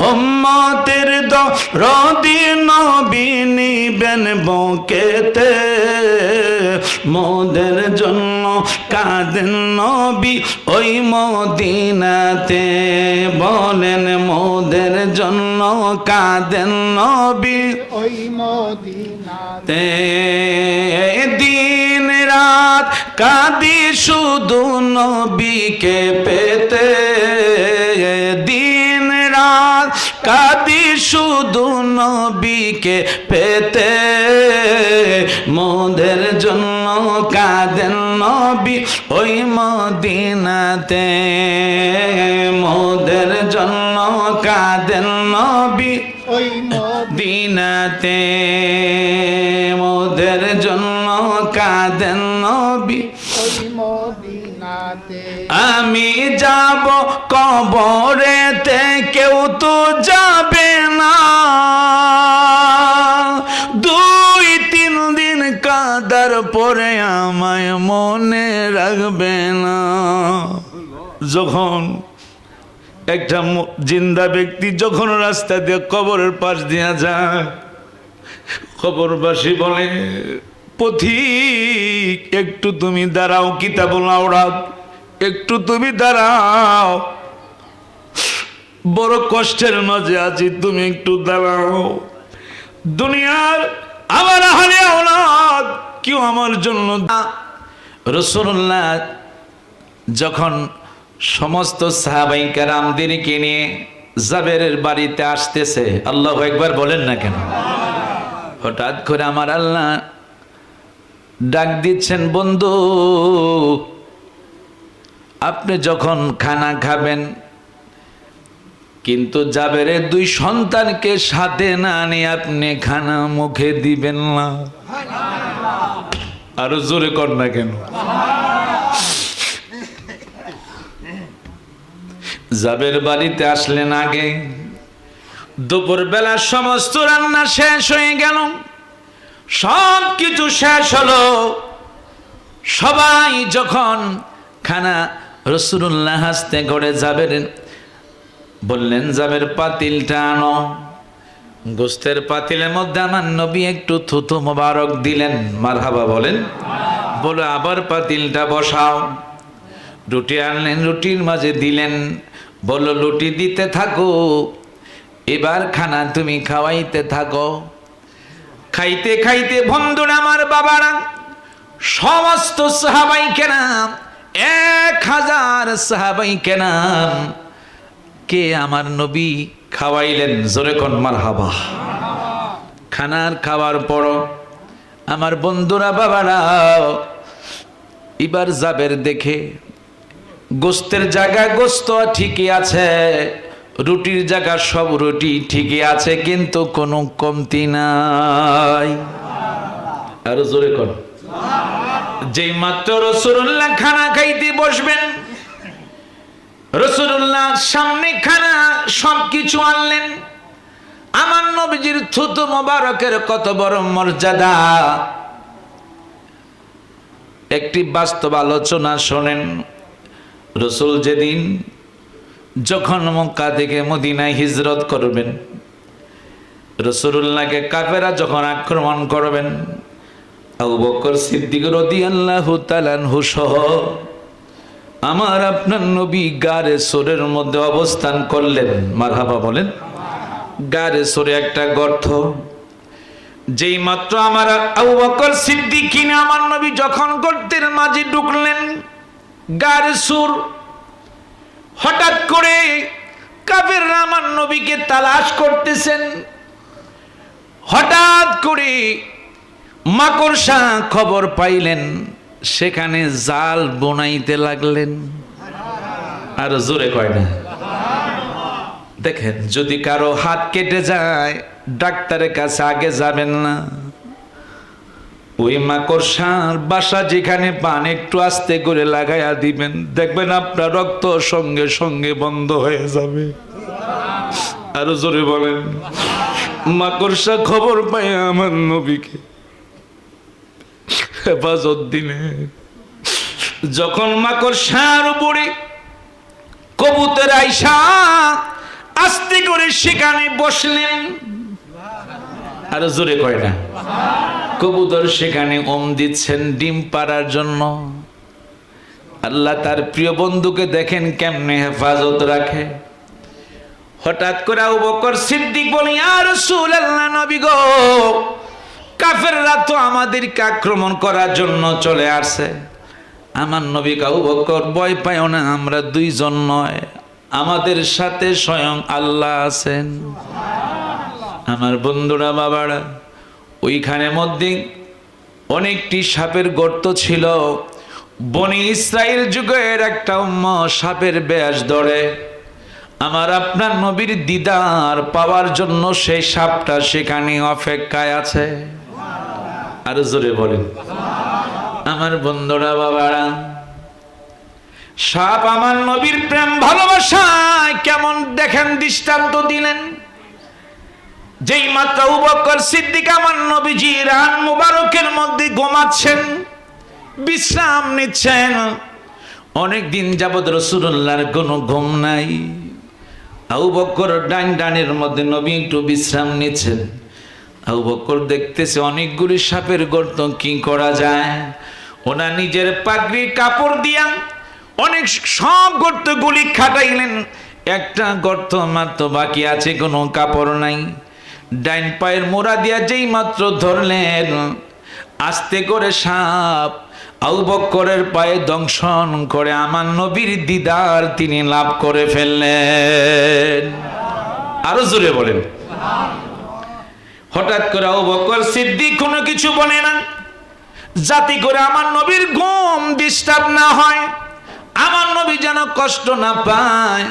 উম্মতের দরদি নবী নিবেন বুকেতে। মোদের জন্য কাঁদেন নবী ওই মদিনাতে, বলেন মোদের জন্য কাঁদেন নবী ওই মদিনাতে। দিন রাত কাঁদি শুধু নবীকে পেতে, দিন রাত কাঁদি শুধু নবীকে পেতে। মোদের জন্য কাঁদেন নবী ওই মদিনাতে, মোদের জন্য কাঁদেন নবী ওই মদিনাতে, মোদের জন্য কাঁদেন নবী ওই মদিনাতে। আমি যাব কবরেতে, কেউ তো যাবে না, 2-3 দিন কাঁদার পরে আমায় মনে রাখবে না। যখন একটা জিন্দা ব্যক্তি যখন রাস্তা দিয়ে কবরের পাশ দিয়া যায়, কবরবাসী বলে, পথিক একটু তুমি দাঁড়াও, কিতাবুল আওরাত একটু তুমি দাঁড়াও, বড় কষ্টের মাঝে আছি, তুমি একটু দাঁড়াও। দুনিয়ার আমার আহলে আওলাদ কেউ আমার জন্য। রাসূলুল্লাহ যখন সমস্ত সাহাবায়ে কেরামদেরকে নিয়ে জাবেরের বাড়িতে আসতেছে, আল্লাহু আকবার বলেন না কেন? হঠাৎ করে আমার আল্লাহ ডাক দিচ্ছেন, বন্ধু আপনি যখন খানা খাবেন কিন্তু জাবেরের দুই সন্তানকে সাথে না নিয়ে আপনি খানা মুখে দিবেন না। আরো জোরে কর না কেন? জাবের বাড়িতে আসলেন আগে, দুপুর বেলা সমস্ত রান্না শেষ হয়ে গেল, সব কিছু শেষ হলো। সবাই যখন খানা রাসূলুল্লাহ হাসতে করে জাবের বললেন, জাবের পাতিলটা আনো। গোস্তের পাতিলের মধ্যে আমার নবী একটু থুতু মোবারক দিলেন, মারহাবা বলেন। বলে আবার পাতিলটা বসাও। রুটি আনলেন, রুটির মাঝে দিলেন, বলল রুটি দিতে থাকো, এবার খানা তুমি খাওয়াইতে থাকো। খাইতে খাইতে বন্ধুরা আমার বাবারা, সমস্ত সাহাবাই কেরাম 1000 সাহাবাই কেরাম কে আমার নবী খাওয়াইলেন, জোরে কোন মারহাবা। খানার খাওয়ার পর আমার বন্ধুরা বাবারা এবার জাবের দেখে গোস্তের জায়গা গোস্ত ঠিকই আছে, রুটির জায়গা সব রুটি ঠিকই আছে, কিন্তু কোনো কমতি নাই। আর জোরে কর। যেই মাত্র রাসূলুল্লাহ খানা খাইতে বসবেন, রাসূলুল্লাহ সামনে খানা সবকিছু আনলেন। আমার নবীজির থুতু মোবারকের কত বড় মর্যাদা, একটি বাস্তব আলোচনা শোনেন। রাসূল যেদিন যখন মক্কা থেকে মদিনায় হিজরত করবেন, রাসূলুল্লাহকে কাফেররা যখন আক্রমণ করবেন, আবু বকর সিদ্দিক রাদিয়াল্লাহু তাআলা আনহু সহ আমার আপনার নবী গারে সোরের মধ্যে অবস্থান করলেন, মারহাবা বলেন। গারে সোরে একটা গর্ত, যেই মাত্র আমার আবু বকর সিদ্দিক কিনা আমার নবী যখন গর্তের মাঝে ঢুকলেন, গারে সুর, হঠাৎ করে কাফেররা আমার নবীকে তালাশ করতেছেন। হঠাৎ করে মাকড়সা খবর পাইলেন, সেখানে জাল বোনাইতে লাগলেন। আর জোরে কয় না? দেখেন, যদি কারো হাত কেটে যায় ডাক্তারের কাছে আগে যাবেন না, ওই মাকড়সার বাসা যেখানে পান একটু আস্তে করে লাগাইয়া দিবেন, দেখবেন আপনার রক্ত সঙ্গে সঙ্গে বন্ধ হয়ে যাবে। আরো জোরে বলেন। মাকড়সা খবর পায় আমার নবীকে হেফাজত দিলে, যখন মাকড়সার উপরে কবুতর আইসা আস্তে করে সেখানে বসলেন। আর জোরে কয় না? কবুতর সেখানে দিচ্ছেন ডিম পাড়ার জন্য। আল্লাহ তার প্রিয় বন্ধুকে দেখেন কেমনে হেফাজত রাখে। হঠাৎ করে আবু বকর সিদ্দিক বলে, ইয়া রাসূলুল্লাহ, নবী গো, কাফেররা তো আমাদেরকে আক্রমণ করার জন্য চলে আসছে। আমার নবী আবু বকর, ভয় পাইও না, আমরা দুইজন নয়, আমাদের সাথে স্বয়ং আল্লাহ আছেন। আমার বন্ধুরা বাবারা, ওইখানে মধ্যে অনেকটি সাপের গর্ত ছিল। বনি ইসরাইল যুগের একটা সাপের ব্যাস ধরে আমার আপনার নবীর দিদার পাওয়ার জন্য সেই সাপটা সেখানে অপেক্ষায় আছে। আর জোরে বলেন। আমার বন্ধুরা বাবারা, সাপ আমার নবীর প্রেম ভালোবাসায় কেমন দেখেন দৃষ্টান্ত দিলেন। যেই মাত্র আবু বকর সিদ্দিক আমার নবীজি রান মুবারকের মধ্যে ঘুমাচ্ছেন, বিশ্রাম নিচ্ছেন। অনেক দিন যাবৎ রাসূলুল্লাহর কোনো ঘুম নাই। আবু বকর ডানের মধ্যে নবী একটু বিশ্রাম নিচ্ছেন। আবু বকর দেখতেছে অনেকগুলি সাপের গর্ত, কি করা যায়। ওনা নিজের পাগড়ির কাপড় দিয়া অনেক সব গর্তগুলি খাটাইলেন। একটা গর্ত মাত্র বাকি আছে, কোনো কাপড় নাই। ডাইন পায়ের মোড়া দিয়া যেই মাত্র ধরলেন, আস্তে করে সাপ আবু বকরের পায়ে দংশন করে আমার নবীর দিদার তিনি লাভ করে ফেললেন। আরো জোরে বলেন। হঠাৎ করে আবু বকর সিদ্দিক কোনো কিছু বলে না, যাতে করে আমার নবীর ঘুম ডিস্টার্ব না হয়, আমার নবী যেন কষ্ট না পায়।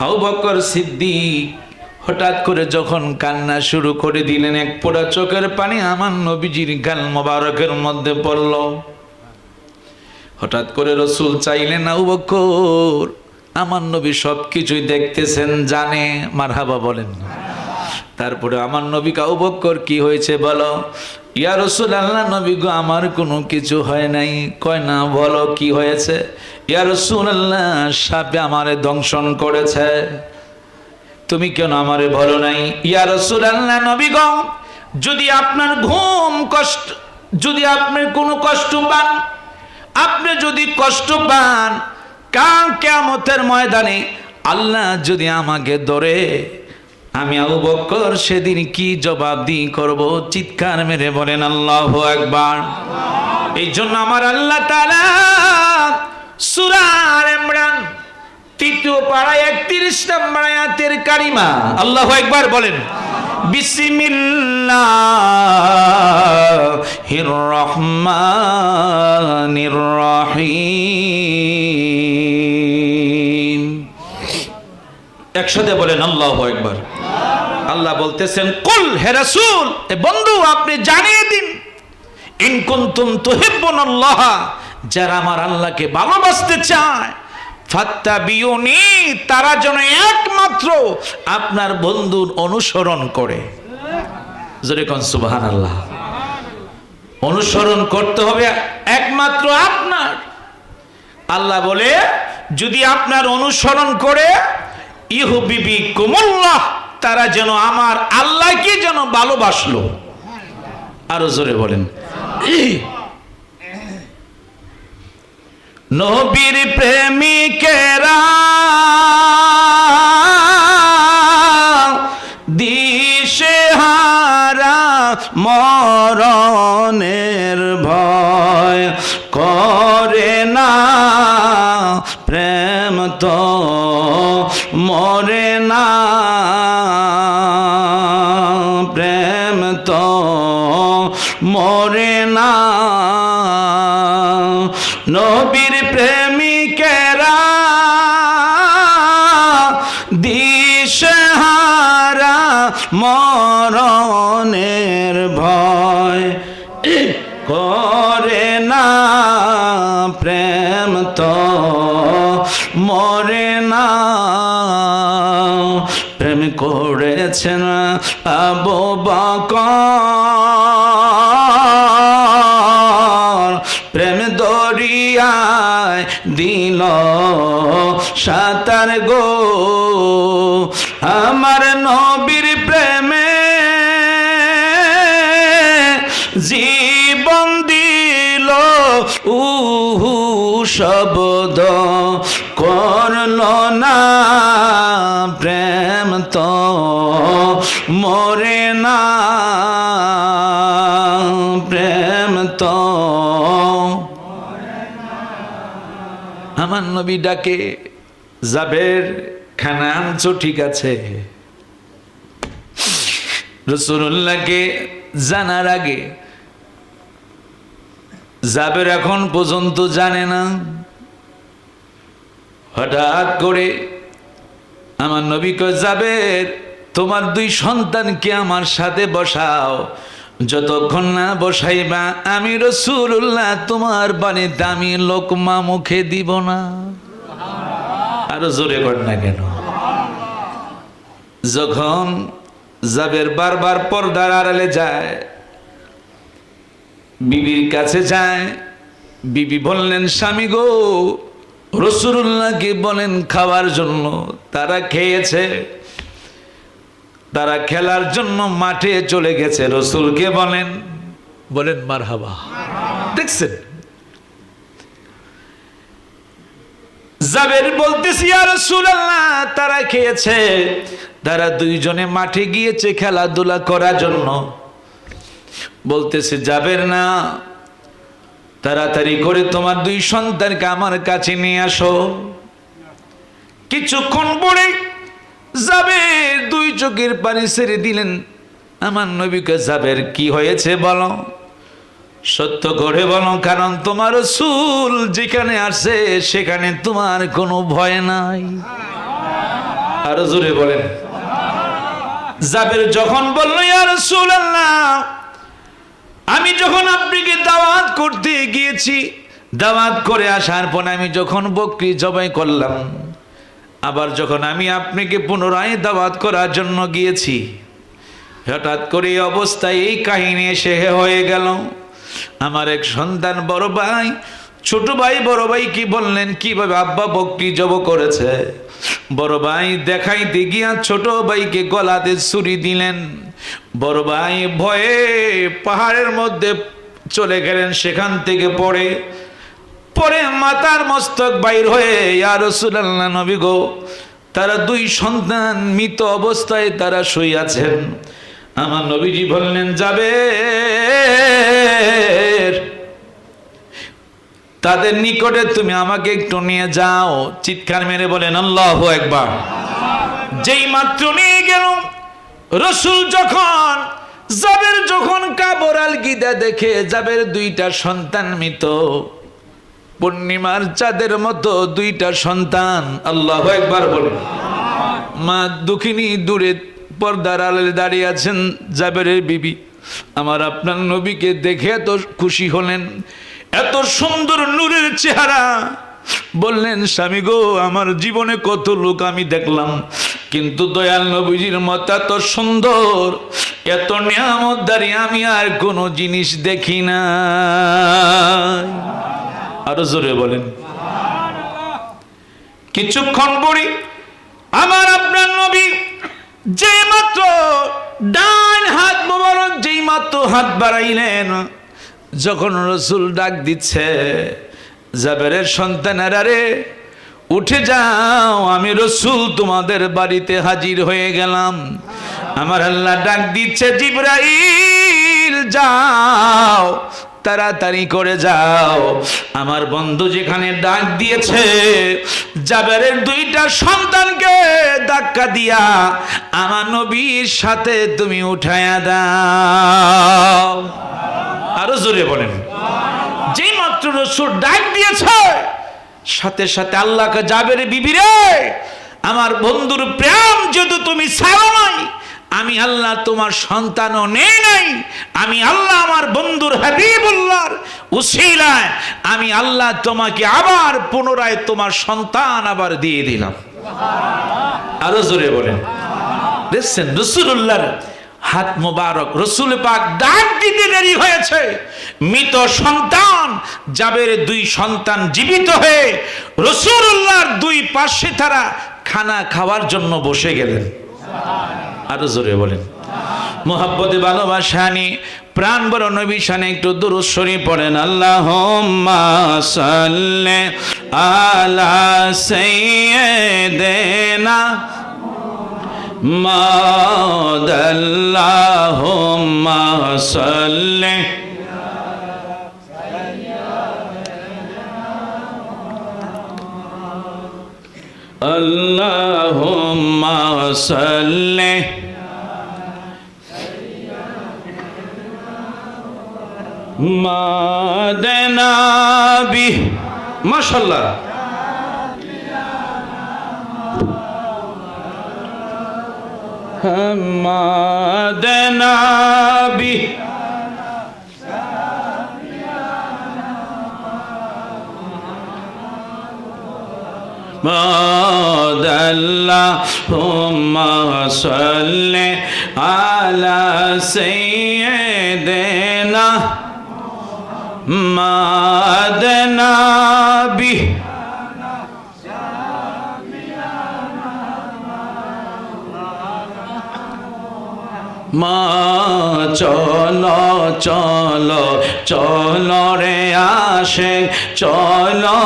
আবু বকর সিদ্দিক হঠাৎ করে যখন কান্না শুরু করে দিলেন, এক ফোঁটা চোখের পানি আমার নবীজির গাল মোবারকের মধ্যে পড়ল। হঠাৎ করে রাসূল চাইলেন, আবু বকর, আমার নবী সবকিছুই দেখতেছেন, জানে, মারহাবা বলেন। তারপরে আমার নবীকে, আবু বকর কি হয়েছে বলো। ইয়া রাসূলুল্লাহ, নবী গো আমার কোনো কিছু হয় নাই। কয় না, বলো কি হয়েছে। ইয়া রাসূলুল্লাহ, সাপে আমারে দংশন করেছে, তুমি কেন আমারে বলো নাই। ইয়া রাসূলুল্লাহ, নবী গো যদি আপনার ঘুম কষ্ট, যদি আপনি কোনো কষ্ট পান, আপনি যদি কষ্ট পান, কাল কিয়ামতের ময়দানে আল্লাহ যদি আমাকে ধরে, আমি আবু বকর সেদিন কি জবাবদি করব। চিৎকার মেরে বলেন আল্লাহু আকবার। এই জন্য আমার আল্লাহ তাআলা সূরা আলে ইমরান ৩য় পারা ৩১ নম্বর আয়াতের কারিমা, আল্লাহু আকবার বলেন। বিসমিল্লাহির রহমানির রহিম। একসাথে বলেন আল্লাহু আকবার। আল্লাহ বলতেছেন, কুল, হে রাসূল, এ বন্ধু আপনি জানিয়ে দিন, ইন কুনতুম তুহিব্বুনাল্লাহ, যারা আমার আল্লাহকে ভালোবাসতে চায়, ফাত্তাবিউনি, তারা যেন একমাত্র আপনার বন্ধুর অনুসরণ করে। জোরে কোন সুবহানাল্লাহ। অনুসরণ করতে হবে একমাত্র আপনার। আল্লাহ বলে, যদি আপনার অনুসরণ করে, ইউহিব্বুকুমুল্লাহ, তারা যেন আমার আল্লাহকে যেন ভালোবাসলো। আরো জোরে বলেন। নবীর প্রেমিকেরা দিশেহারা, মরণের ভয় করে না, প্রেম তো মরে না, প্রেম তো মরে না। নবীর প্রেমিকেরা দিশেহারা, মরণের ভয় করে না, প্রেম তো মরে না। প্রেম করেছেন আবু বকর, প্রেম দরিয়ায় দিল সাঁতার গো, আমার নবীর প্রেমে জীবন দিল, শব্দ করল না, প্রেম তো মরে না, প্রেম তো। আমার নবী ডাকে, জাবের, খানা আনছো ঠিক আছে। রাসূলুল্লাহকে জানার আগে জাবের এখন পর্যন্ত জানে না। হঠাৎ করে আমার নবী কয়, জাবের, তোমার 2 সন্তানকে আমার সাথে বসাও, যতক্ষণ না বসাইবা আমি রাসূলুল্লাহ তোমার বাণীতে আমি লোকমা মুখে দিব না। আরো জোরে কর না কেন। যখন জাবের বারবার পর্দার আড়ালে যায়, বিবির কাছে যায়, বিবি বললেন, স্বামী গো, রাসূলুল্লাহকে বলেন খাওয়ার জন্য। তারা খেয়েছে, তারা খেলার জন্য মাঠে চলে গেছে। রাসূলকে বলেন, বলেন মারহাবা। দেখছেন, জাবের বলতেছি, ইয়া রাসূলুল্লাহ, তারা খেয়েছে, তারা 2 জনে মাঠে গিয়েছে খেলাধুলা করার জন্য। বলতেছে, জাবের না, তাড়াতাড়ি করে তোমার দুই সন্তানকে আমার কাছে নিয়ে আসো। কিছুক্ষণ পরে জাবের দুই চোখের পানি ছেড়ে দিলেন। আমার নবীকে, জাবের কি হয়েছে বলো, সত্য করে বলো, কারণ তোমার রাসূল যেখানে আসে সেখানে তোমার কোনো ভয় নাই। আর জোরে বলেন। জাবের যখন বলল, ইয়া রাসূলুল্লাহ, আমি যখন আপনাকে দাওয়াত করতে গিয়েছি, দাওয়াত করে আসার পর আমি যখন বকরি জবাই করলাম, আবার যখন আমি আপনাকে পুনরায় দাওয়াত করার জন্য গিয়েছি, হঠাৎ করে এই অবস্থায় এই কাহিনী এসে হয়ে গেল। আমার এক সন্তান বড় ভাই, ছোট ভাই বড় ভাই কি বললেন কিভাবে আব্বা বকরি জব করেছে। বড় ভাই দেখাইতে গিয়া ছোট ভাইকে গলাতে ছুরি দিলেন। বড় ভাই ভয়ে পাহাড়ের মধ্যে চলে গেলেন, সেখান থেকে পরে মাথার মস্তক বাইর হয়ে, ইয়া রাসূলুল্লাহ, নবী গো, তারা দুই সন্তান মৃত অবস্থায় তারা শুইয়াছেন। আমার নবীজি বললেন, জাবের, তাদের নিকটে তুমি আমাকে একটু নিয়ে যাও। চিৎকার মেরে বলেন আল্লাহু আকবার। যেই মাত্র নিয়ে গেল রাসূল, জাবের যখন কাবর আলগিদা দেখে, জাবের দুইটা সন্তান মৃত, পূর্ণিমার চাঁদের মতো দুইটা সন্তান। আল্লাহু আকবার বলেন। মা দুঃখিনী দূরে পর্দার আড়ালে দাঁড়িয়ে আছেন। জাবেরের বিবি আমার আপনার নবীকে দেখে এত খুশি হলেন, এত সুন্দর নূরের চেহারা। বললেন, স্বামী গো, আমার জীবনে কত লোক আমি দেখলাম, কিন্তু দয়াল নবীজির মত এত সুন্দর, এত নিয়ামতদারি আমি আর কোনো জিনিস দেখি না। আরো জোরে বলেন। কিছুক্ষণ পরে আমার আপনার নবী যে মাত্র ডান হাত মোবারক যেই মাত্র হাত বাড়াইলেন, যখন রাসূল ডাক দিচ্ছে, জাবেরের সন্তানেরা রে, উঠে যাও, আমি রাসূল তোমাদের বাড়িতে হাজির হয়ে গেলাম। আমার আল্লাহ ডাক দিচ্ছে, জিবরাইল যাও, তাড়াতাড়ি করে যাও, আমার বন্ধু যেখানে ডাক দিয়েছে, জাবেরের দুইটা সন্তানকে ধাক্কা দিয়া আমার নবীর সাথে তুমি উঠায়া দাও। আরো জোরে বলেন। যেই মাত্র রাসূল ডাক দিয়েছে, সাথে সাথে আল্লাহকে, জাবের বিবি রে, আমার বন্ধুর প্রেম যদি তুমি ছাড়ো নাই, আমি আল্লাহ তোমার সন্তানও নেই নাই, আমি আল্লাহ আমার বন্ধুর হাবিবুল্লাহর উসিলায় আমি আল্লাহ তোমাকে আবার পুনরায় তোমার সন্তান আবার দিয়ে দিলাম। আরো জোরে বলেন। দেখছেন রাসূলুল্লাহর হাত মোবারক, রাসূল পাক ডাক দিতে দেরি হয়েছে, মৃত সন্তান জাবের দুই সন্তান জীবিত হয়ে রাসূলুল্লাহর দুই পাশে তারা খানা খাওয়ার জন্য বসে গেলেন। আরো জোরে বলেন। মুহাব্বতে ভালোবাসা নিয়ে প্রাণ বড় নবী শানে একটু দুরূদ শরীফ পড়েন। আল্লাহুম্মা সাল্লি আলা সাইয়্যিদিনা মুহাম্মাদ, আল্লাহুম্মা সাল্লি আল্লাহুম্মা সাল্লি মাদনাবি। মাশাআল্লাহ। মাদনাবি আল্লাহুম্মা সাল্লি আলা সাইয়্যিদিনা মাদনাবি। মা চলো চলো চলো রে আশিক, চলো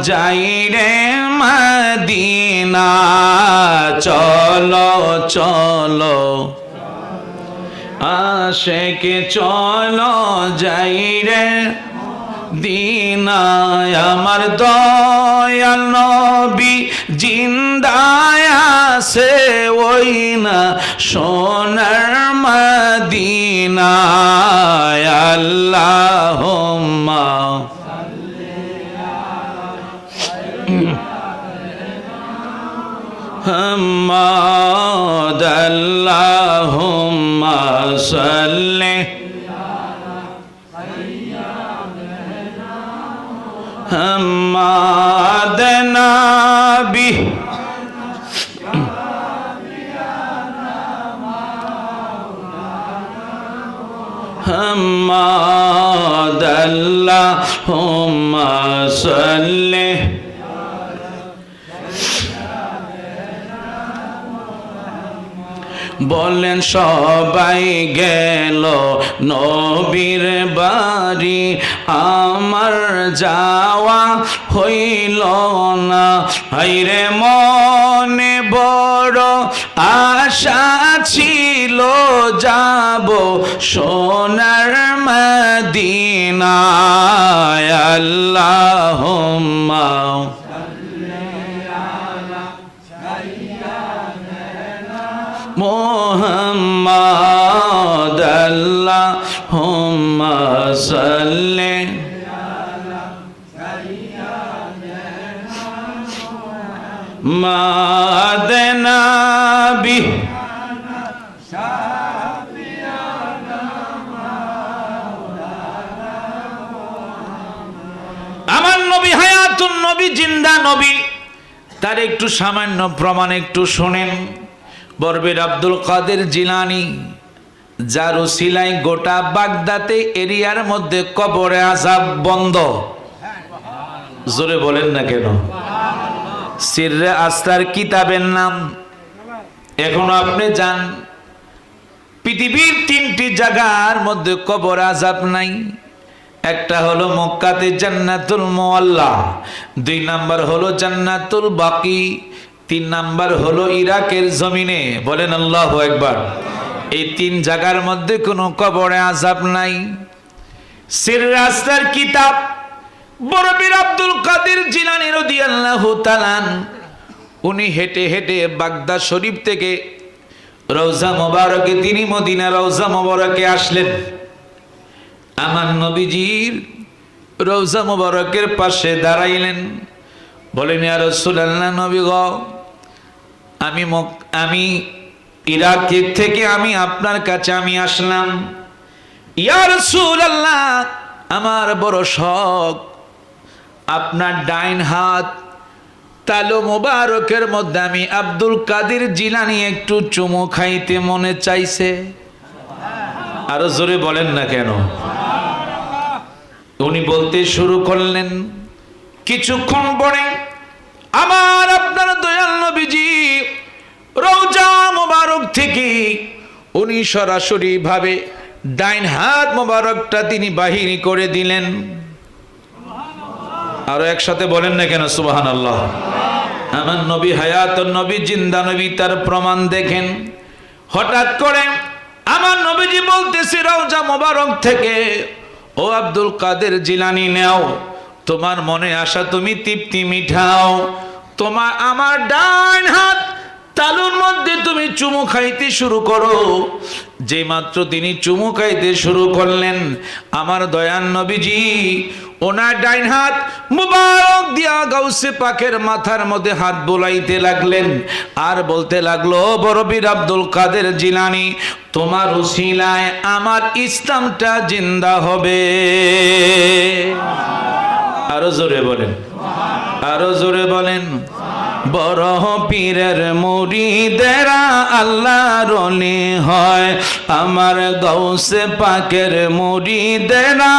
যাই রে মদিনা, চলো চলো আশিক, চলো যাই রে দিনায় আমার দয়াল নবী জিন্দায় আছে ওই না সোনার মদিনায় আল্লাহুম্মা মুহাম্মাদ আল্লাহুম্মা সাল্লি মুহাম্মাদ নবী মুহাম্মাদ আল্লাহুম্মা সাল্লি বলেন সবাই গেল নবীর বাড়ি আমার যাওয়া হইল না হায়রে মনে বড় আশা ছিল যাব সোনার মদিনায় আল্লাহুম্মা মুহাম্মাদ আল্লাহুম্মা সাল্লি মুহাম্মাদ নবী আমার নবী হায়াতুন নবী জিন্দা নবী তার একটু সামান্য প্রমাণ একটু শুনেন বরবের আব্দুল কাদের জিলানী যার উসিলায় গোটা বাগদাতে এরিয়ার মধ্যে কবরে আযাব বন্ধ জোরে বলেন না কেন সিররে আস্তার কিতাবের নাম এখনো আপনি যান পৃথিবীর 3টি জায়গার মধ্যে কবর আযাব নাই একটা হলো মক্কাতে জান্নাতুল মুআল্লা 2 নাম্বার হলো জান্নাতুল বাকি 3 নাম্বার হলো ইরাকের জমিনে বলেন আল্লাহু আকবার এই 3 জায়গার মধ্যে কোনো কবরে আযাব নাই সিররে আস্তার কিতাব বরবির আব্দুল কাদের জিলানী রাদিয়াল্লাহু তাআলা উনি হেঁটে হেঁটে বাগদাদ শরীফ থেকে রওজা মোবারকে তিনি মদিনা রওজা মোবারকে আসলেন আমার নবীজির রওজা মোবারকের পাশে দাঁড়াইলেন বলেন ইয়া রাসূলুল্লাহ নবী গো আমি ইরাক থেকে আমি আপনার কাছে আমি আসলাম ইয়া রাসূলুল্লাহ আমার বড় শখ আপনার ডাইন হাত তালু মোবারকের মধ্যে আমি আব্দুল কাদের জিলানী একটু চুমু খাইতে মনে চাইছে আরো জোরে বলেন না কেন উনি বলতে শুরু করলেন কিছুক্ষণ পরে আমার আপনার দয়াল নবীজি রওজা মোবারক থেকে উনি সরাসরি ভাবে ডাইন হাত মোবারকটা তিনি বাহির করে দিলেন আরো একসাথে বলেন না কেন সুবহানাল্লাহ আমার নবী হায়াতুন নবী জিন্দা নবী তার প্রমাণ দেখেন হঠাৎ করে আমার নবীজি বলতেছে রওজা মোবারক থেকে ও আব্দুল কাদের জিলানী নাও তোমার মনে আশা তুমি তৃপ্তি মিঠাও তোমার আমার ডান হাত তালুর মধ্যে তুমি চুমু খাইতে শুরু করো যে মাত্র তিনি চুমু খাইতে শুরু করলেন আমার দয়ান নবীজি ওনার ডাইন হাত মুবারক দিয়া গাউসে পাকের মাথার মধ্যে হাত বোলাইতে লাগলেন আর বলতে লাগলো বরবির আব্দুল কাদের জিলানী তোমার উসিলায় আমার ইসলামটা জিন্দা হবে আরো জোরে বলেন আরো জোরে বলেন বড় পীরের মুরিদেরা আল্লাহর ওলি হয় আমার গাউসে পাকের মুরিদেরা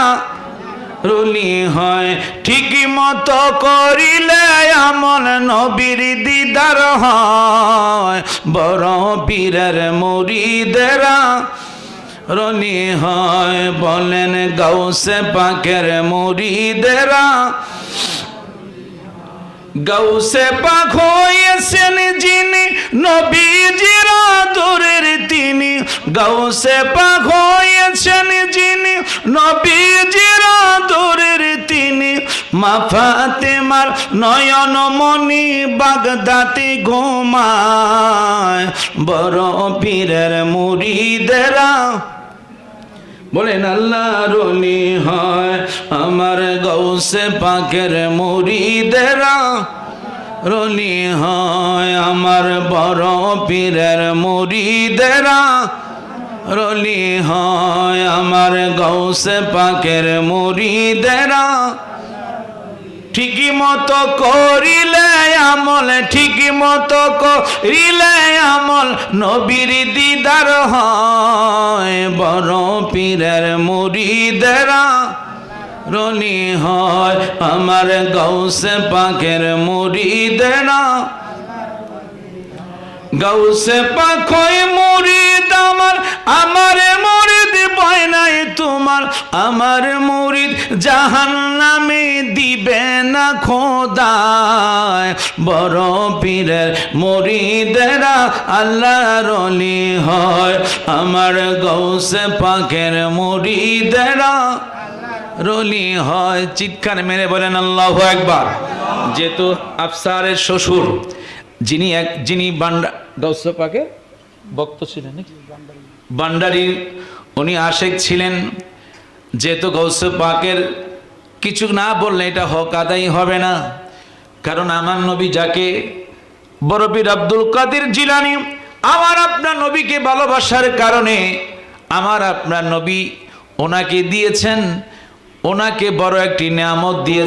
রুলি হয় ঠিক মতো করিলে আমল নবীর দিদার হয় বড় পীরের মুরিদেরা রনি হয় বলেন গাউসে পাকের মুরিদেরা গাউসে পাক হয়েছেন যিনি নবীজির আদরের তিনি গাউসে পাক হয়েছেন যিনি নবীজির আদরের তিনি মা ফাতেমার নয়ন মনি বাগদাতে ঘুমায় বড় পীরের মুরিদেরা বলেন আল্লাহর ওলি হয় আমার গৌসে পাকের মুরিদেরা রলি হয় আমার বড় পীরের মুরিদেরা রলি হয় আমার গৌসে পাকের মুরিদেরা ঠিকই মতো করিলে আমল ঠিকই মতো করিলে আমল নবীর দিদার হয় বড় পীরের মুরিদেরা রলি হয় আমার গৌসে পাকের মুরিদেরা গৌসে পাক হয় মুরিদ আমার মুরিদ ভয় নাই তোমার আমার মুরিদ জাহান্নামে দিবে না খোদায় বড় পীরের মুরিদেরা আল্লাহর ওলি হয় আমার গৌসে পাকের মুরিদেরা রলি হয় চিৎকার মেরে বলেন আল্লাহু আকবার যেহেতু আফসারের শ্বশুর যিনি গৌসে পাকের ভক্ত ছিলেন ভান্ডারী উনি আশেক ছিলেন যেহেতু গৌসে পাকের কিছু না বললে এটা হক আদায় হবে না কারণ আমার নবী যাকে বড় পীর আব্দুল কাদের জিলানী আমার আপনার নবীকে ভালোবাসার কারণে আমার আপনার নবী ওনাকে দিয়েছেন ওনাকে বড় একটি নিয়ামত দিয়েছেন